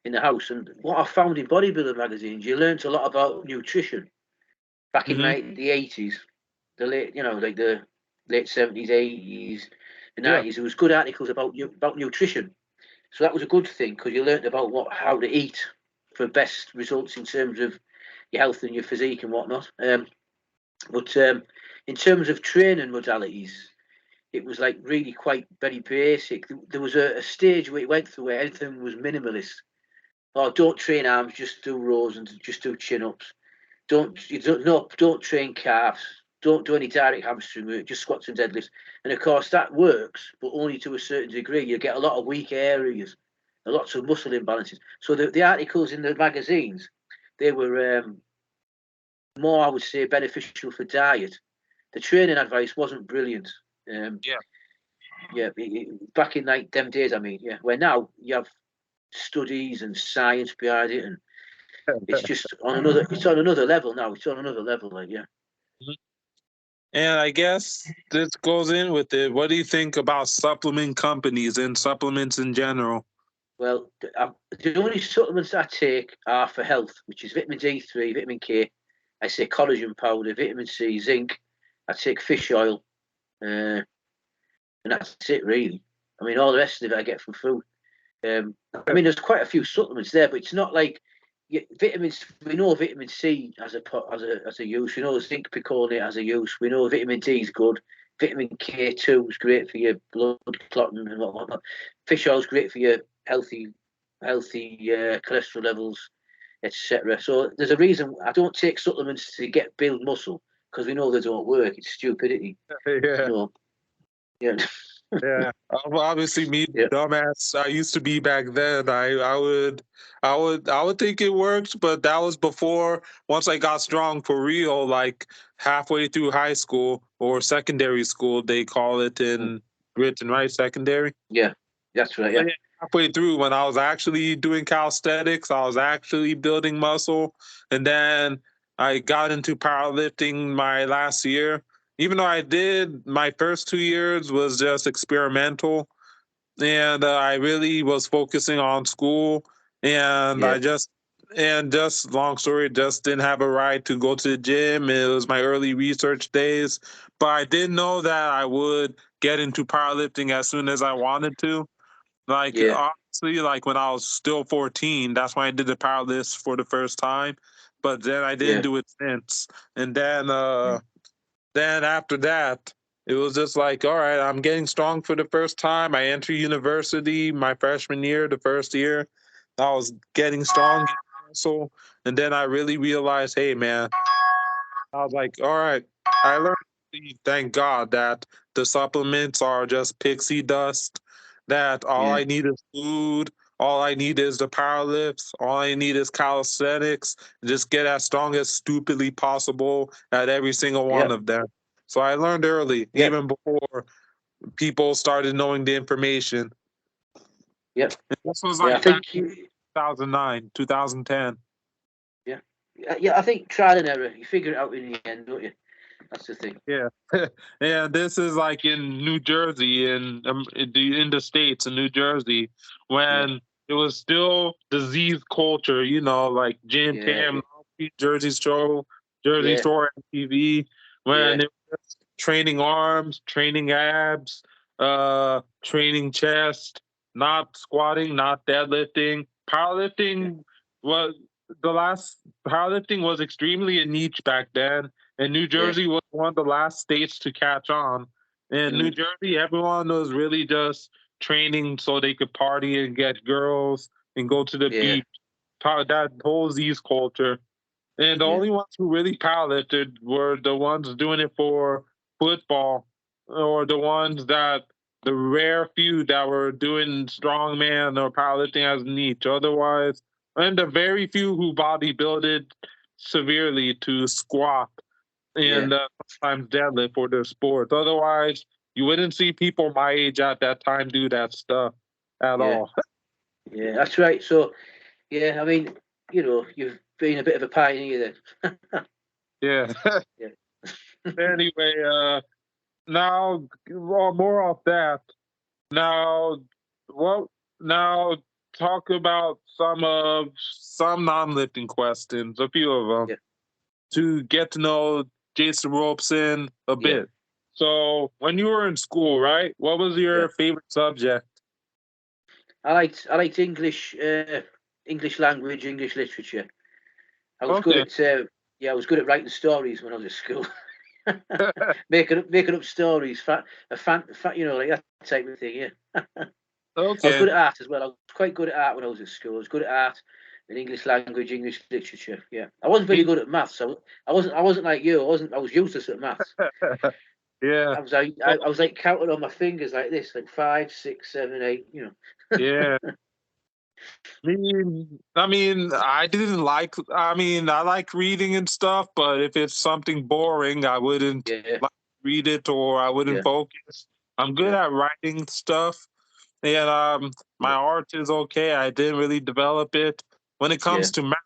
in the house. And what I found in bodybuilding magazines, you learnt a lot about nutrition back in Hmm. the 80s, the late, like the late 70s, 80s, the Yeah. 90s. There was good articles about nutrition. So that was a good thing because you learnt about how to eat for best results in terms of your health and your physique and whatnot. But in terms of training modalities, it was like really quite very basic. There was a stage where it went through where everything was minimalist. Oh, don't train arms, just do rows and just do chin ups. Don't train calves. Don't do any direct hamstring work, just squats and deadlifts. And of course that works, but only to a certain degree. You get a lot of weak areas, lots of muscle imbalances. So the articles in the magazines, they were more, I would say, beneficial for diet. The training advice wasn't brilliant. Um, Yeah. yeah, back in like them days, I mean, yeah, where now you have studies and science behind it, and it's on another level now. It's on another level, like yeah. And I guess this goes in with it. What do you think about supplement companies and supplements in general? Well, the only supplements I take are for health, which is vitamin D3, vitamin K. I say collagen powder, vitamin C, zinc. I take fish oil, and that's it really. I mean, all the rest of it I get from food. I mean, there's quite a few supplements there, but it's not like vitamins. We know vitamin C as a use. We know zinc picolinate as a use. We know vitamin D is good. Vitamin K2 is great for your blood clotting and whatnot. Fish oil is great for your healthy cholesterol levels, etc. So there's a reason I don't take supplements to build muscle because we know they don't work. It's stupidity. Yeah. No, yeah. Yeah, obviously me, Yeah. dumbass. I used to be back then. I would think it worked, but that was before. Once I got strong for real, like halfway through high school or secondary school, they call it Mm. in Britain, right? Secondary. Yeah. That's right. But Yeah. yeah, halfway through, when I was actually doing calisthenics, I was actually building muscle, and then I got into powerlifting my last year. Even though I did, my first 2 years was just experimental, and I really was focusing on school, and Yeah. just long story, just didn't have a ride to go to the gym. It was my early research days, but I did know that I would get into powerlifting as soon as I wanted to. Like Yeah. honestly, like when I was still 14, that's when I did the power list for the first time. But then I didn't Yeah. do it since. And then Yeah. then after that, it was just like, all right, I'm getting strong for the first time. I enter university my freshman year, the first year. I was getting strong, so and then I really realized, hey man, I was like, all right, I learned, thank God, that the supplements are just pixie dust, that all Yeah. I need is food, all I need is the power lifts, all I need is calisthenics, just get as strong as stupidly possible at every single Yeah. one of them. So I learned early, Yeah. even before people started knowing the information. Yeah. And this was Yeah. I like back think in you. 2009, 2010. Yeah. Yeah. I think trial and error. You figure it out in the end, don't you? That's the thing. Yeah, yeah. This is like in New Jersey, in the states, in New Jersey, Yeah. when it was still disease culture. Like Jim Yeah. Cam, Jersey Shore, Jersey Yeah. Shore MTV, Yeah. when it was training arms, training abs, training chest, not squatting, not deadlifting. Yeah. Powerlifting was the last. Powerlifting was extremely a niche back then, and New Yeah. Jersey was one of the last states to catch on. In New Mm. Jersey, everyone was really just training so they could party and get girls and go to the Yeah. beach. That whole Z's culture. And the Yeah. only ones who really powerlifted were the ones doing it for football, or the rare few that were doing strongman or powerlifting as a niche. Otherwise, and the very few who bodybuilded severely to squat Yeah. and sometimes deadlift for their sports. Otherwise, you wouldn't see people my age at that time do that stuff at Yeah. all. Yeah. That's right. So yeah, I mean, you've been a bit of a pioneer then. Yeah. Yeah. Anyway, now, well, more off that. Now, well, now talk about some non-lifting questions, a few of them, Yeah. to get to know Jason Robson a Yeah. bit. So, when you were in school, right? What was Yeah. your favorite subject? I liked English language, English literature. I was good Okay. at yeah, I was good at writing stories when I was at school. making up stories, like that type of thing. Yeah. I was Okay. good at art as well. I was quite good at art when I was at school. I was good at art and English language, English literature. Yeah, I wasn't very good at maths. I wasn't like you. I was useless at maths. Yeah. I was like counting on my fingers like this, like 5, 6, 7, 8. Yeah. I didn't like. I like reading and stuff, but if it's something boring, I wouldn't Yeah, like read it, or I wouldn't yeah, focus. I'm good yeah, at writing stuff, and my yeah, art is okay. I didn't really develop it. When it yeah, comes to math,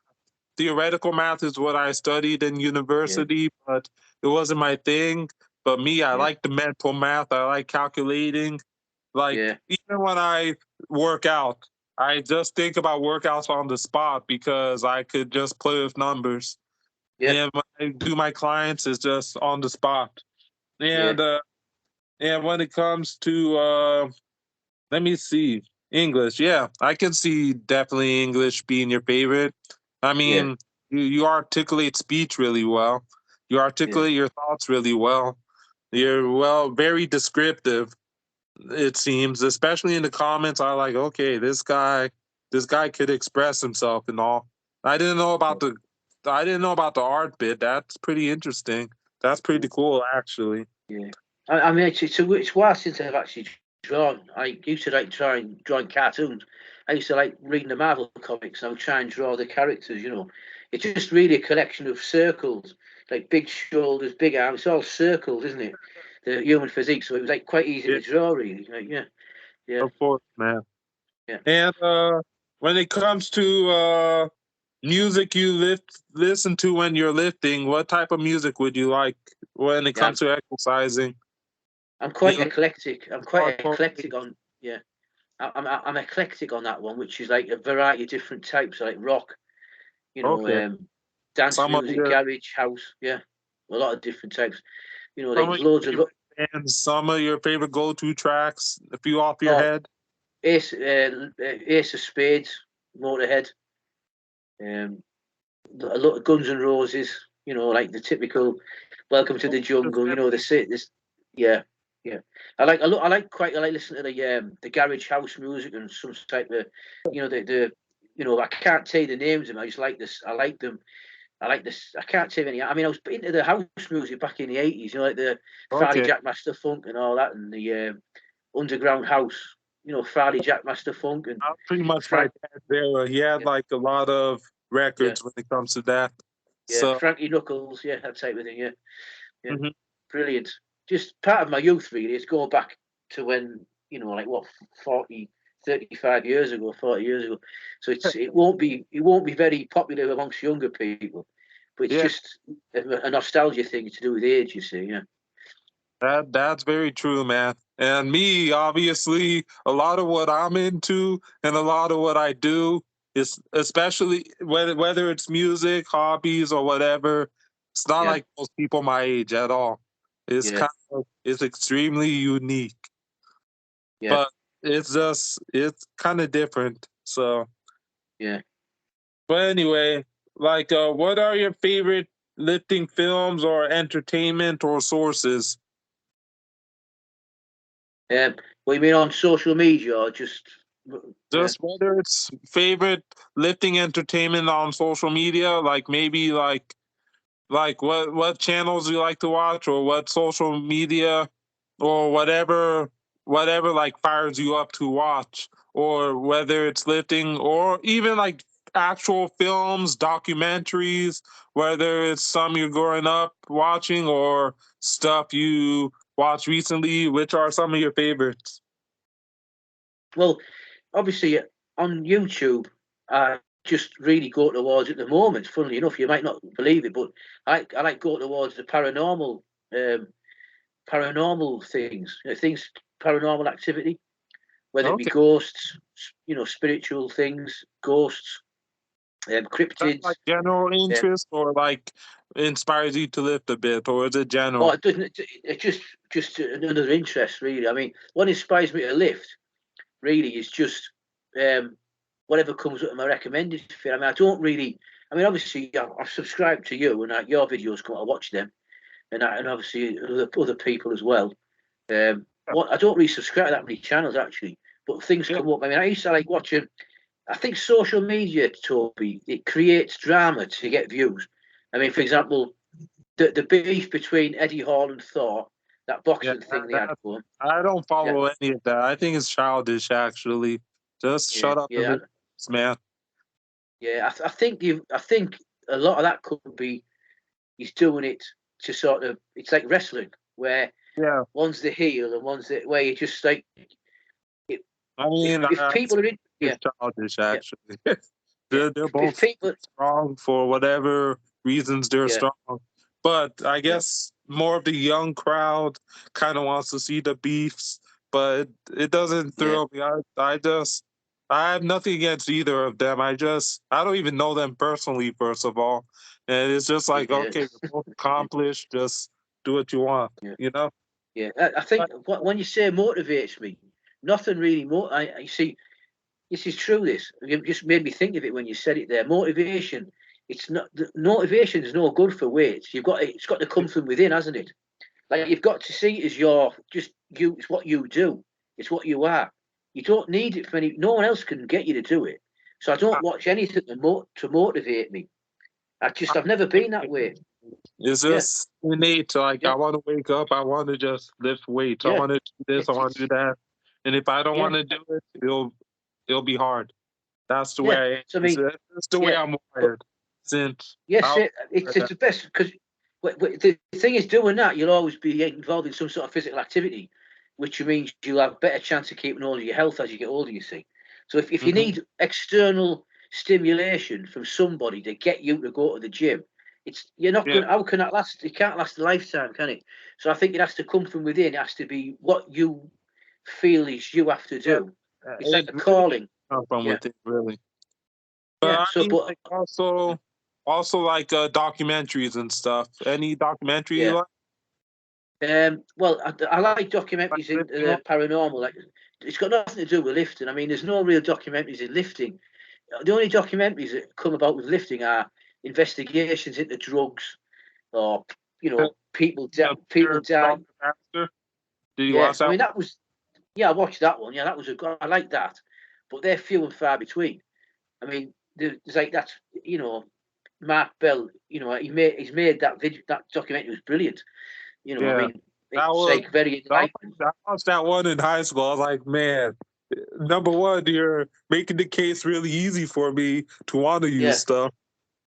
theoretical math is what I studied in yeah, university, but it wasn't my thing. But me, I yeah, like the mental math. I like calculating. Like yeah, even when I work out, I just think about workouts on the spot because I could just play with numbers. yeah, And when I do my clients, it's just on the spot. yeah, And when it comes to let me see, English, yeah, I can see definitely English being your favorite. I yeah, mean, you articulate speech really well. You yeah, articulate your thoughts really well. You're very descriptive, it seems, especially in the comments. I like, okay, this guy could express himself and all. I didn't know about the I didn't know about the art bit. That's pretty interesting. That's yeah. pretty cool, actually. Yeah. I mean, it's a while since I've actually drawn. I used to like try and drawing cartoons. I used to like reading the Marvel comics. I would try and draw the characters. It's just really a collection of circles, like big shoulders, big arms. It's all circles, isn't it? The human physique. So it was like quite easy Yeah, to draw, really. Like, yeah, of course, man. yeah. And when it comes to music you listen to when you're lifting, what type of music would you like when it Yeah, comes to exercising? I'm You quite like eclectic. I'm quite hardcore eclectic music? on. Yeah, I'm eclectic on that one, which is like a variety of different types, like rock, you know, Okay. dance Some of music, your garage, house. Yeah, a lot of different types. some Like of loads your of favorite bands, some of your favorite go-to tracks, a few off your oh, head. Ace of Spades, Motorhead, um, a lot of Guns and Roses. Like the typical Welcome to Oh, the Jungle. The Giuseppe. sit this. Yeah, yeah. I like listening to the garage house music and some type of I can't tell you the names of them. I just like this. I like them. I like this. I can't tell you any. I mean, I was into the house music back in the 80s. Like the Farley Okay. Jackmaster Funk and all that, and the underground house. Farley Jackmaster Funk and Pretty much my Frank. dad's era. He had Yeah, like a lot of yeah, records when it comes to that. yeah. So Frankie Knuckles. Yeah, that type of thing. Yeah, yeah. mhm. Brilliant. Just part of my youth, really. It's going back to when like what 40, 35 years ago, 40 years ago. So it won't be very popular amongst younger people, but it's Yeah, just a nostalgia thing to do with age. You see, yeah, that's very true, man. And me, obviously, a lot of what I'm into and a lot of what I do is, especially whether it's music, hobbies, or whatever, it's not yeah, like most people my age at all. yeah, It's extremely unique, yeah, but it's kind of different. So, yeah. but anyway, like, what are your favorite lifting films or entertainment or sources? What you mean on social media or just? Uh, Just whether it's favorite lifting entertainment on social media, like maybe like what channels you like to watch or what social media or whatever like fires you up to watch, or whether it's lifting or even like actual films, documentaries, whether it's some you're growing up watching or stuff you watched recently, which are some of your favorites? well, obviously on YouTube, I just really go towards at the moment. Funnily enough, you might not believe it, but I like go towards the um, paranormal things, things paranormal activity, whether it be Okay. ghosts, spiritual things, ghosts, That cryptids. like general Um, interest or like inspires you to lift a bit, or is it or general? it doesn't. It's just another interest, really. I mean, what inspires me to lift really is just um, whatever comes up in my recommended feed. I mean, I don't really. I mean, obviously, I've subscribed to you, and your videos come. I watch them, and obviously other people as well. Yeah. What I don't really subscribe to that many channels actually, but things Yeah. come up. I mean, I used to like watching. I think social media, Toby, it creates drama to get views. I mean, for example, the beef between Eddie Hall and Thor, that Yeah, boxing thing they had going. I don't Yeah, follow any of that. I think it's childish, actually. Just yeah, shut up the yeah, videos, man. yeah. I think a lot of that could be he's doing it to sort of. It's like wrestling where Yeah, one's the heel and one's the where you just like if I if, mean, if people are in, it's yeah, childish, yeah, actually. yeah. They're If both people, strong for whatever reasons they're yeah, strong. But I yeah, guess more of the young crowd kind of wants to see the beefs, but it doesn't yeah, thrill me. I have nothing against either of them. I don't even know them personally, first of all. And it's just like, yeah, okay, you're both accomplished, just do what you want, yeah. you know? Yeah, I think when you say motivates me, nothing really more. I see. This is true. This you just made me think of it when you said it there. Motivation. It's not motivation is no good for weights. It's got to come from within, hasn't it? Like you've got to see it as your just you. It's what you do. It's what you are. You don't need it for any. No one else can get you to do it. So I don't watch anything to motivate me. I've never been that way. It's Yeah, just innate. Like yeah, I want to wake up. I want to just lift weights. I yeah. want to do this. I It's want to do it's that. and if I don't Yeah, want to do it, it'll be hard. That's the yeah. way. So I mean, That's the way yeah, I'm but wired. Since yes, I it's the best because the thing is, doing that, you'll always be involved in some sort of physical activity, which means you'll have a better chance of keeping hold of your health as you get older, you see. So if you Mhm. need external stimulation from somebody to get you to go to the gym, you're not Yeah, going. How can that last? It can't last a lifetime, can it? So I think it has to come from within. It has to be what you feel is you have to yeah, do. It's like it a really calling. comes from Yeah, within, really. But yeah. I So, mean, but like also like documentaries and stuff. Any documentary you yeah. like? Well, I like Like documentaries in lifting one? paranormal. Like, it's got nothing to do with lifting. I mean, there's no real documentaries in lifting. The only documentaries that come about with lifting are investigations into drugs or people Pure die. Dog Master. Did you Yeah, watch I that mean that was I watched that one. Yeah, that was I like that, but they're few and far between. I mean, there's like that's Mark Bell. He's made that video, that documentary was brilliant. I Yeah, mean, that it's was like very enlightening. I watched that one in high school. I was like, man, number one, you're making the case really easy for me to want to use Yeah, stuff.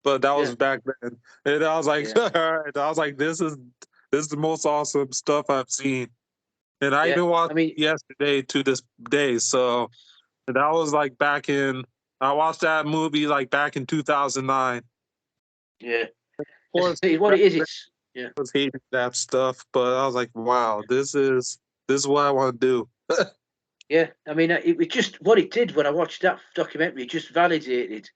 But that yeah, was back then, and I was like, yeah, all right. I was like, this is the most awesome stuff I've seen, and I yeah. even watched I mean, it yesterday to this day. So that was like back in. I watched that movie like back in 2009. Of yeah. course, What back it is. then It's yeah, I was hating that stuff, but I was like, wow, this is what I want to do. yeah. I mean, it just what it did when I watched that documentary. It just validated,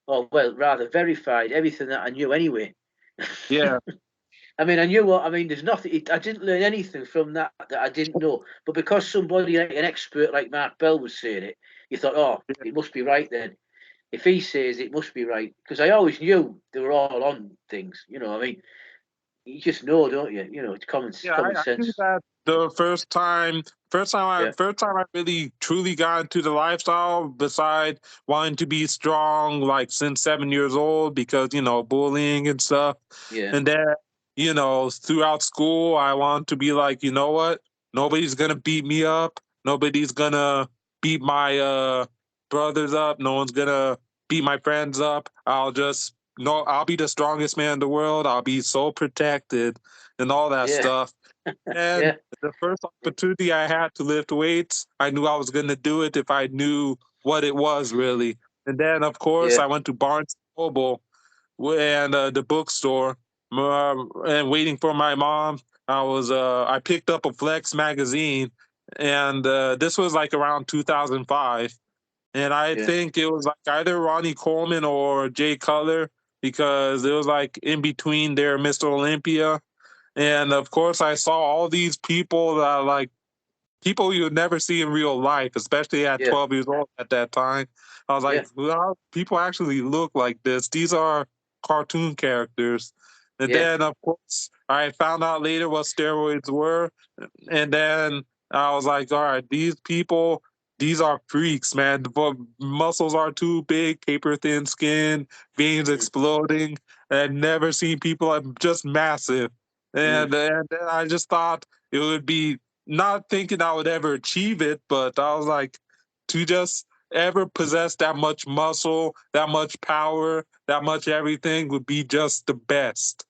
or well, rather verified everything that I knew anyway. Yeah, I mean, I knew what. I mean, there's nothing. I didn't learn anything from that that I didn't know. But because somebody like an expert like Mark Bell was saying it, you thought, oh, it must be right then. If he says it must be right, because I always knew they were all on things. I mean, you just know, don't you? It's yeah, common I knew sense. that the Yeah, first time I really truly got into the lifestyle, beside wanting to be strong, like since 7 years old, because bullying and stuff, yeah, and then throughout school, I want to be like, you know what? Nobody's gonna beat me up. Nobody's gonna beat my brothers up. No one's gonna beat my friends up. I'll just no. I'll be the strongest man in the world. I'll be so protected and all that yeah, stuff. And yeah, the first opportunity I had to lift weights, I knew I was going to do it if I knew what it was really. And then, of course, yeah, I went to Barnes and Noble and the bookstore, and waiting for my mom. I picked up a Flex magazine, and this was like around 2005, and I yeah, think it was like either Ronnie Coleman or Jay Cutler, because it was like in between their Mr. Olympia. And of course, I saw all these people that like people you'd never see in real life, especially at yeah, 12 years old at that time. I was like, yeah, well, people actually look like this. These are cartoon characters. And yeah, then, of course, I found out later what steroids were. And then I was like, all right, these people, these are freaks, man. The muscles are too big, paper thin skin, veins mm, exploding. I'd never seen people just massive. mm, And then I just thought it would be, not thinking I would ever achieve it, but I was like, to just ever possess that much muscle, that much power, that much everything would be just the best.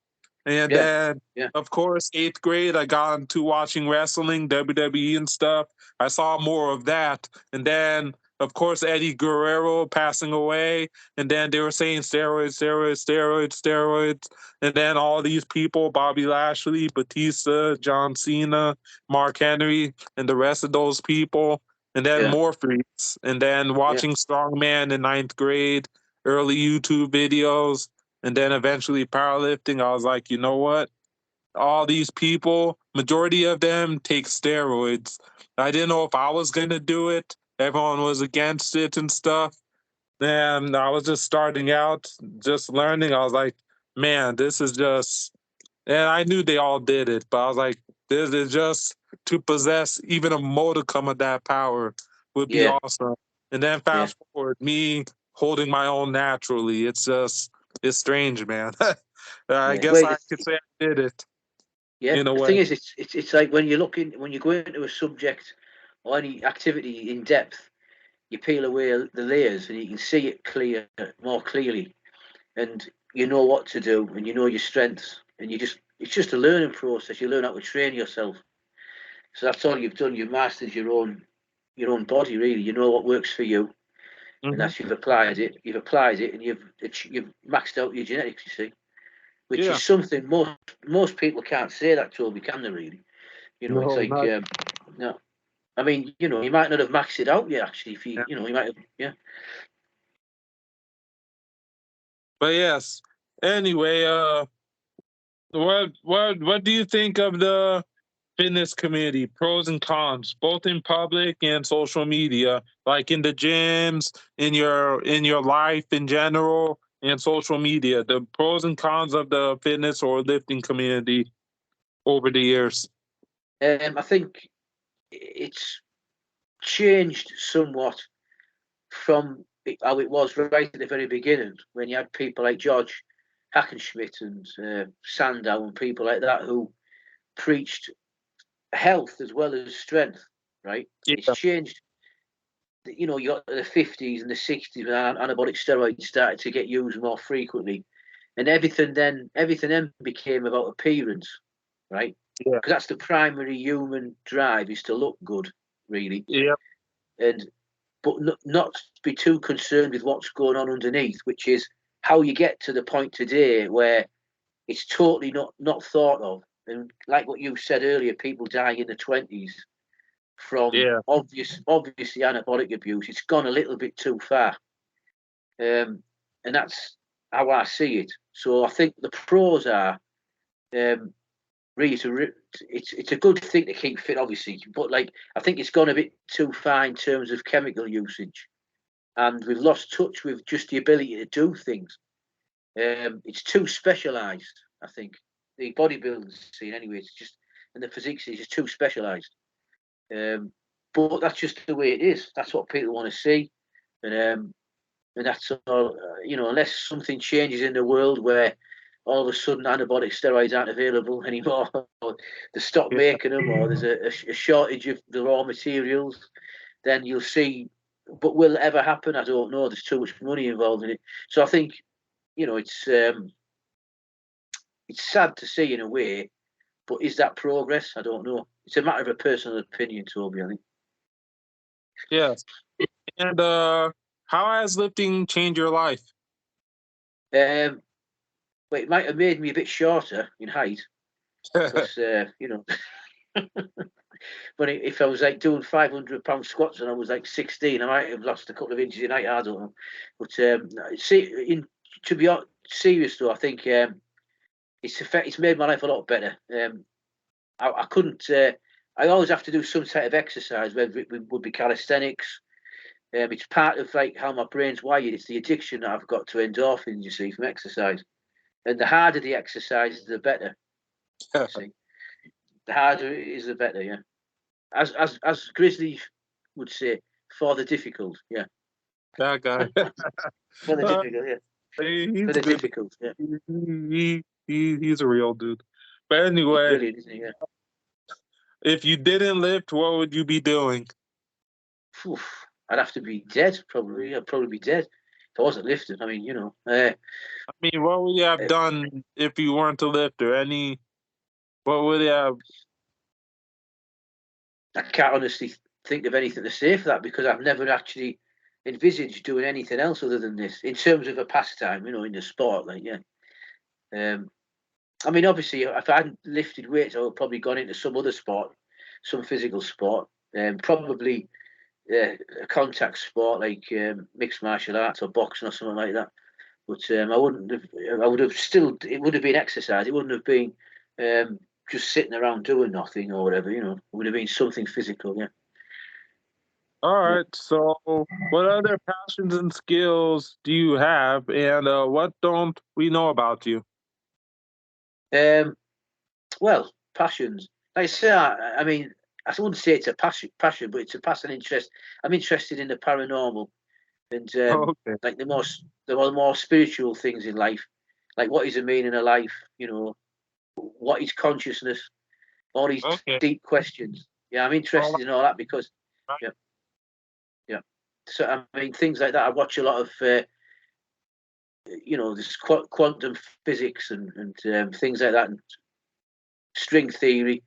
And yeah, then, yeah, of course, eighth grade, I got into watching wrestling, WWE and stuff. I saw more of that. And then, of course, Eddie Guerrero passing away. And then they were saying steroids, steroids, steroids, steroids. And then all these people, Bobby Lashley, Batista, John Cena, Mark Henry, and the rest of those people. And then yeah, more freaks. And then yeah, watching Strongman in ninth grade, early YouTube videos, and then eventually powerlifting. I was like, you know what? All these people, majority of them take steroids. I didn't know if I was going to do it. Everyone was against it and stuff. And I was just starting out, just learning. I was like, man, this is just, and I knew they all did it, but I was like, this is just to possess even a modicum of that power would be yeah, awesome. And then yeah. fast forward, me holding my own naturally. It's strange, man. I Yeah. guess Well, I could say I did it yeah. in a The way. thing is, it's like when you go into a subject or any activity in depth, you peel away the layers and you can see it more clearly, and you know what to do, and you know your strengths, and it's just a learning process. You learn how to train yourself. So that's all you've done. You've mastered your own body, really. You know what works for you, and Hmm. that's you've applied it. You've applied it, and you've maxed out your genetics. You see, which Yeah. is something most people can't say that, Toby, can they? Really, it's No, like not. no. I mean, you might not have maxed it out yet. Actually, if you might have, yeah. But yes. Anyway, what do you think of the fitness community? Pros and cons, both in public and social media, like in the gyms, in your life in general, and social media. The pros and cons of the fitness or lifting community over the years. I think it's changed somewhat from how it was right at the very beginning when you had people like George Hackenschmidt and Sandow and people like that who preached health as well as strength. Right? It's Yeah, changed. You got the 50s and the 60s when anabolic steroids started to get used more frequently, and everything then became about appearance, right? yeah, Because that's the primary human drive, is to look good, really, yeah, and but not be too concerned with what's going on underneath, which is how you get to the point today where it's totally not thought of. And like what you said earlier, people dying in the 20s from yeah, obviously anabolic abuse. It's gone a little bit too far, and that's how I see it. So I think the pros are um, really it's a good thing to keep fit, obviously, but like I think it's gone a bit too far in terms of chemical usage, and we've lost touch with just the ability to do things. It's too specialised, I think. The bodybuilding scene, anyway, it's just, and the physique is just too specialised. Um, but that's just the way it is. That's what people want to see, and that's all. Unless something changes in the world where all of a sudden anabolic steroids aren't available anymore, or they stop yeah. making them, or there's a shortage of the raw materials, then you'll see. But will it ever happen? I don't know. There's too much money involved in it. So I think it's sad to see in a way, but is that progress? I don't know. It's a matter of a personal opinion, Toby. I think. Yes. And how has lifting changed your life? But it might have made me a bit shorter in height because but if I was like doing 500-pound squats and I was like 16, I might have lost a couple of inches in height. I don't know. But to be serious though, I think it's made my life a lot better. I couldn't. I always have to do some type of exercise, whether it would be calisthenics. It's part of like how my brain's wired. It's the addiction that I've got to endorphins, you see, from exercise. And the harder the exercise, the better. You see, the harder it is, the better. Yeah, as Grizzly would say, for the difficult. Yeah, That guy. for the Uh, difficult. Yeah, for he's the good. difficult. Yeah, He's a real dude. But he's anyway, brilliant, isn't he? Yeah. if you didn't lift, what would you be doing? Oof, I'd have to be dead. Probably, I'd probably be dead if I wasn't lifting. I mean, I mean, what would you have uh, done if you weren't a lifter? What would you have? I can't honestly think of anything to say for that because I've never actually envisaged doing anything else other than this in terms of a pastime. In the sport, like yeah. Um, I mean, obviously, if I hadn't lifted weights, I would have probably gone into some other sport, some physical sport, probably a contact sport like mixed martial arts or boxing or something like that. But I wouldn't have. I would have still. It would have been exercise. It wouldn't have been just sitting around doing nothing or whatever. It would have been something physical. Yeah. All Yeah. right. So, what other passions and skills do you have, and what don't we know about you? Well, passions. Like I say, I mean, I wouldn't say it's a passion, but it's a passing interest. I'm interested in the paranormal and Okay. like the more spiritual things in life, like what is the meaning of life? What is consciousness? All these Okay. deep questions. Yeah, I'm Well, interested in all that because Yeah. Yeah. So I mean, things like that. I watch a lot of, this quantum physics and things like that, and string theory,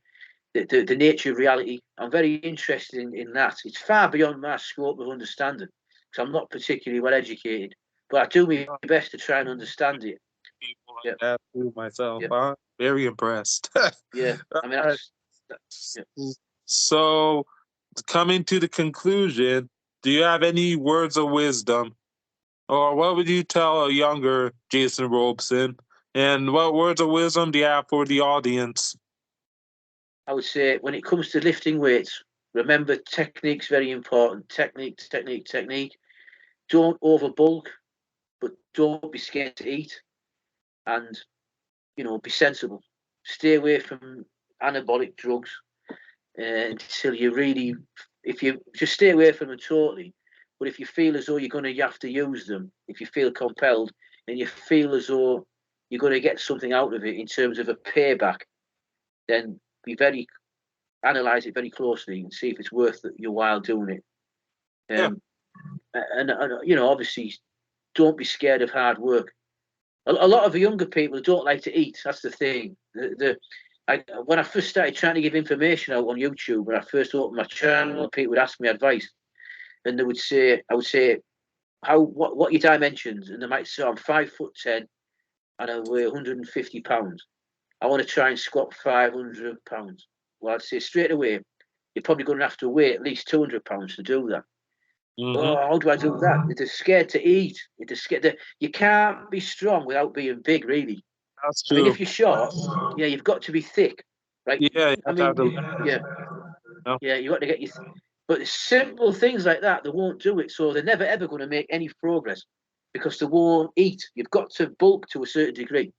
the nature of reality. I'm very interested in that. It's far beyond my scope of understanding because I'm not particularly well educated, but I do my best to try and understand it. People like Yeah. that too myself. Yeah. I'm very impressed. Yeah. I mean, Alright, yeah. so coming to the conclusion, do you have any words of wisdom? Or what would you tell a younger Jason Robson? And what words of wisdom do you have for the audience? I would say when it comes to lifting weights, remember technique's very important. Technique. Don't overbulk, but don't be scared to eat, and be sensible. Stay away from anabolic drugs until you really, if you just stay away from them totally. But if you feel as though you're going to have to use them, if you feel compelled, and you feel as though you're going to get something out of it in terms of a payback, then analyze it very closely and see if it's worth your while doing it. Yeah. And obviously, don't be scared of hard work. A lot of the younger people don't like to eat. That's the thing. When I first started trying to give information out on YouTube, when I first opened my channel, people would ask me advice, and I would say, what your dimensions, and they might say I'm 5'10" and I weigh 150 pounds. I want to try and squat 500 pounds. Well, I'd say straight away, you're probably going to have to weigh at least 200 pounds to do that. Mm-hmm. Oh, how do I do that? They're scared to eat. They're scared. You can't be strong without being big, really. That's I mean, true. if you're short, yeah, you've got to be thick, right? Yeah, you I have to have mean, the yeah, you got to get your. But simple things like that, they won't do it, so they're never ever going to make any progress because they won't eat. You've got to bulk to a certain degree.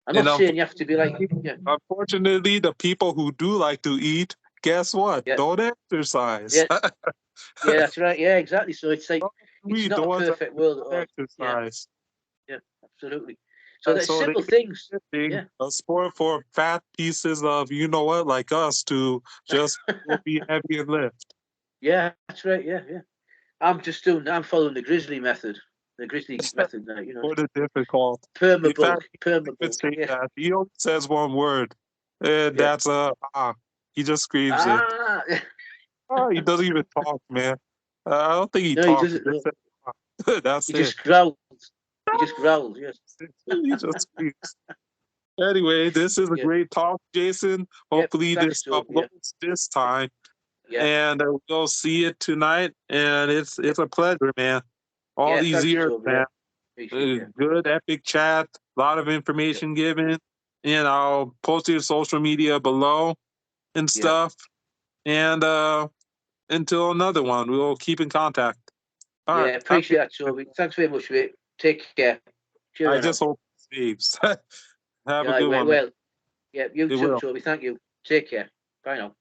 I'm And not saying you have to be like, yeah, unfortunately, the people who do like to eat, guess what? yeah, Don't exercise. yeah, yeah, that's right, yeah, exactly. So it's like it's We not the a ones that perfect world at don't all. Yeah, exercise. yeah, absolutely. So there's So they simple things. being Yeah, a sport for fat pieces of like us to just go be heavy and lift. yeah, that's right. Yeah, yeah. I'm following the grizzly method. The grizzly method now, For the difficult. In permabulk, fact, he could permabulk. say Yeah. that. He only says one word, and Yeah. that's he just screams it. Ah. He doesn't even talk, man. I don't think he No, he talks. doesn't. He No. just that's He it. just growls. He just growls. Yes. He just screams. Anyway, this is a Yeah. great talk, Jason. Yep. Hopefully Thanks, this Toby. Yeah. uploads this time, Yeah. and we'll see it tonight. And it's a pleasure, man. All Yeah. these Thanks, years, Toby. Yeah. man. Appreciate it. Good epic chat, a lot of Yeah. information given, and I'll post your social media below and Yeah. stuff. And until another one, we'll keep in contact. All right. Yeah. Appreciate that, Toby. Thanks very much, mate. Take care. I Cheerio now. just hope it saves. Have a Yeah. good one, man. Well. Yeah. You It too, will. Toby. Thank you. Take care. Bye now.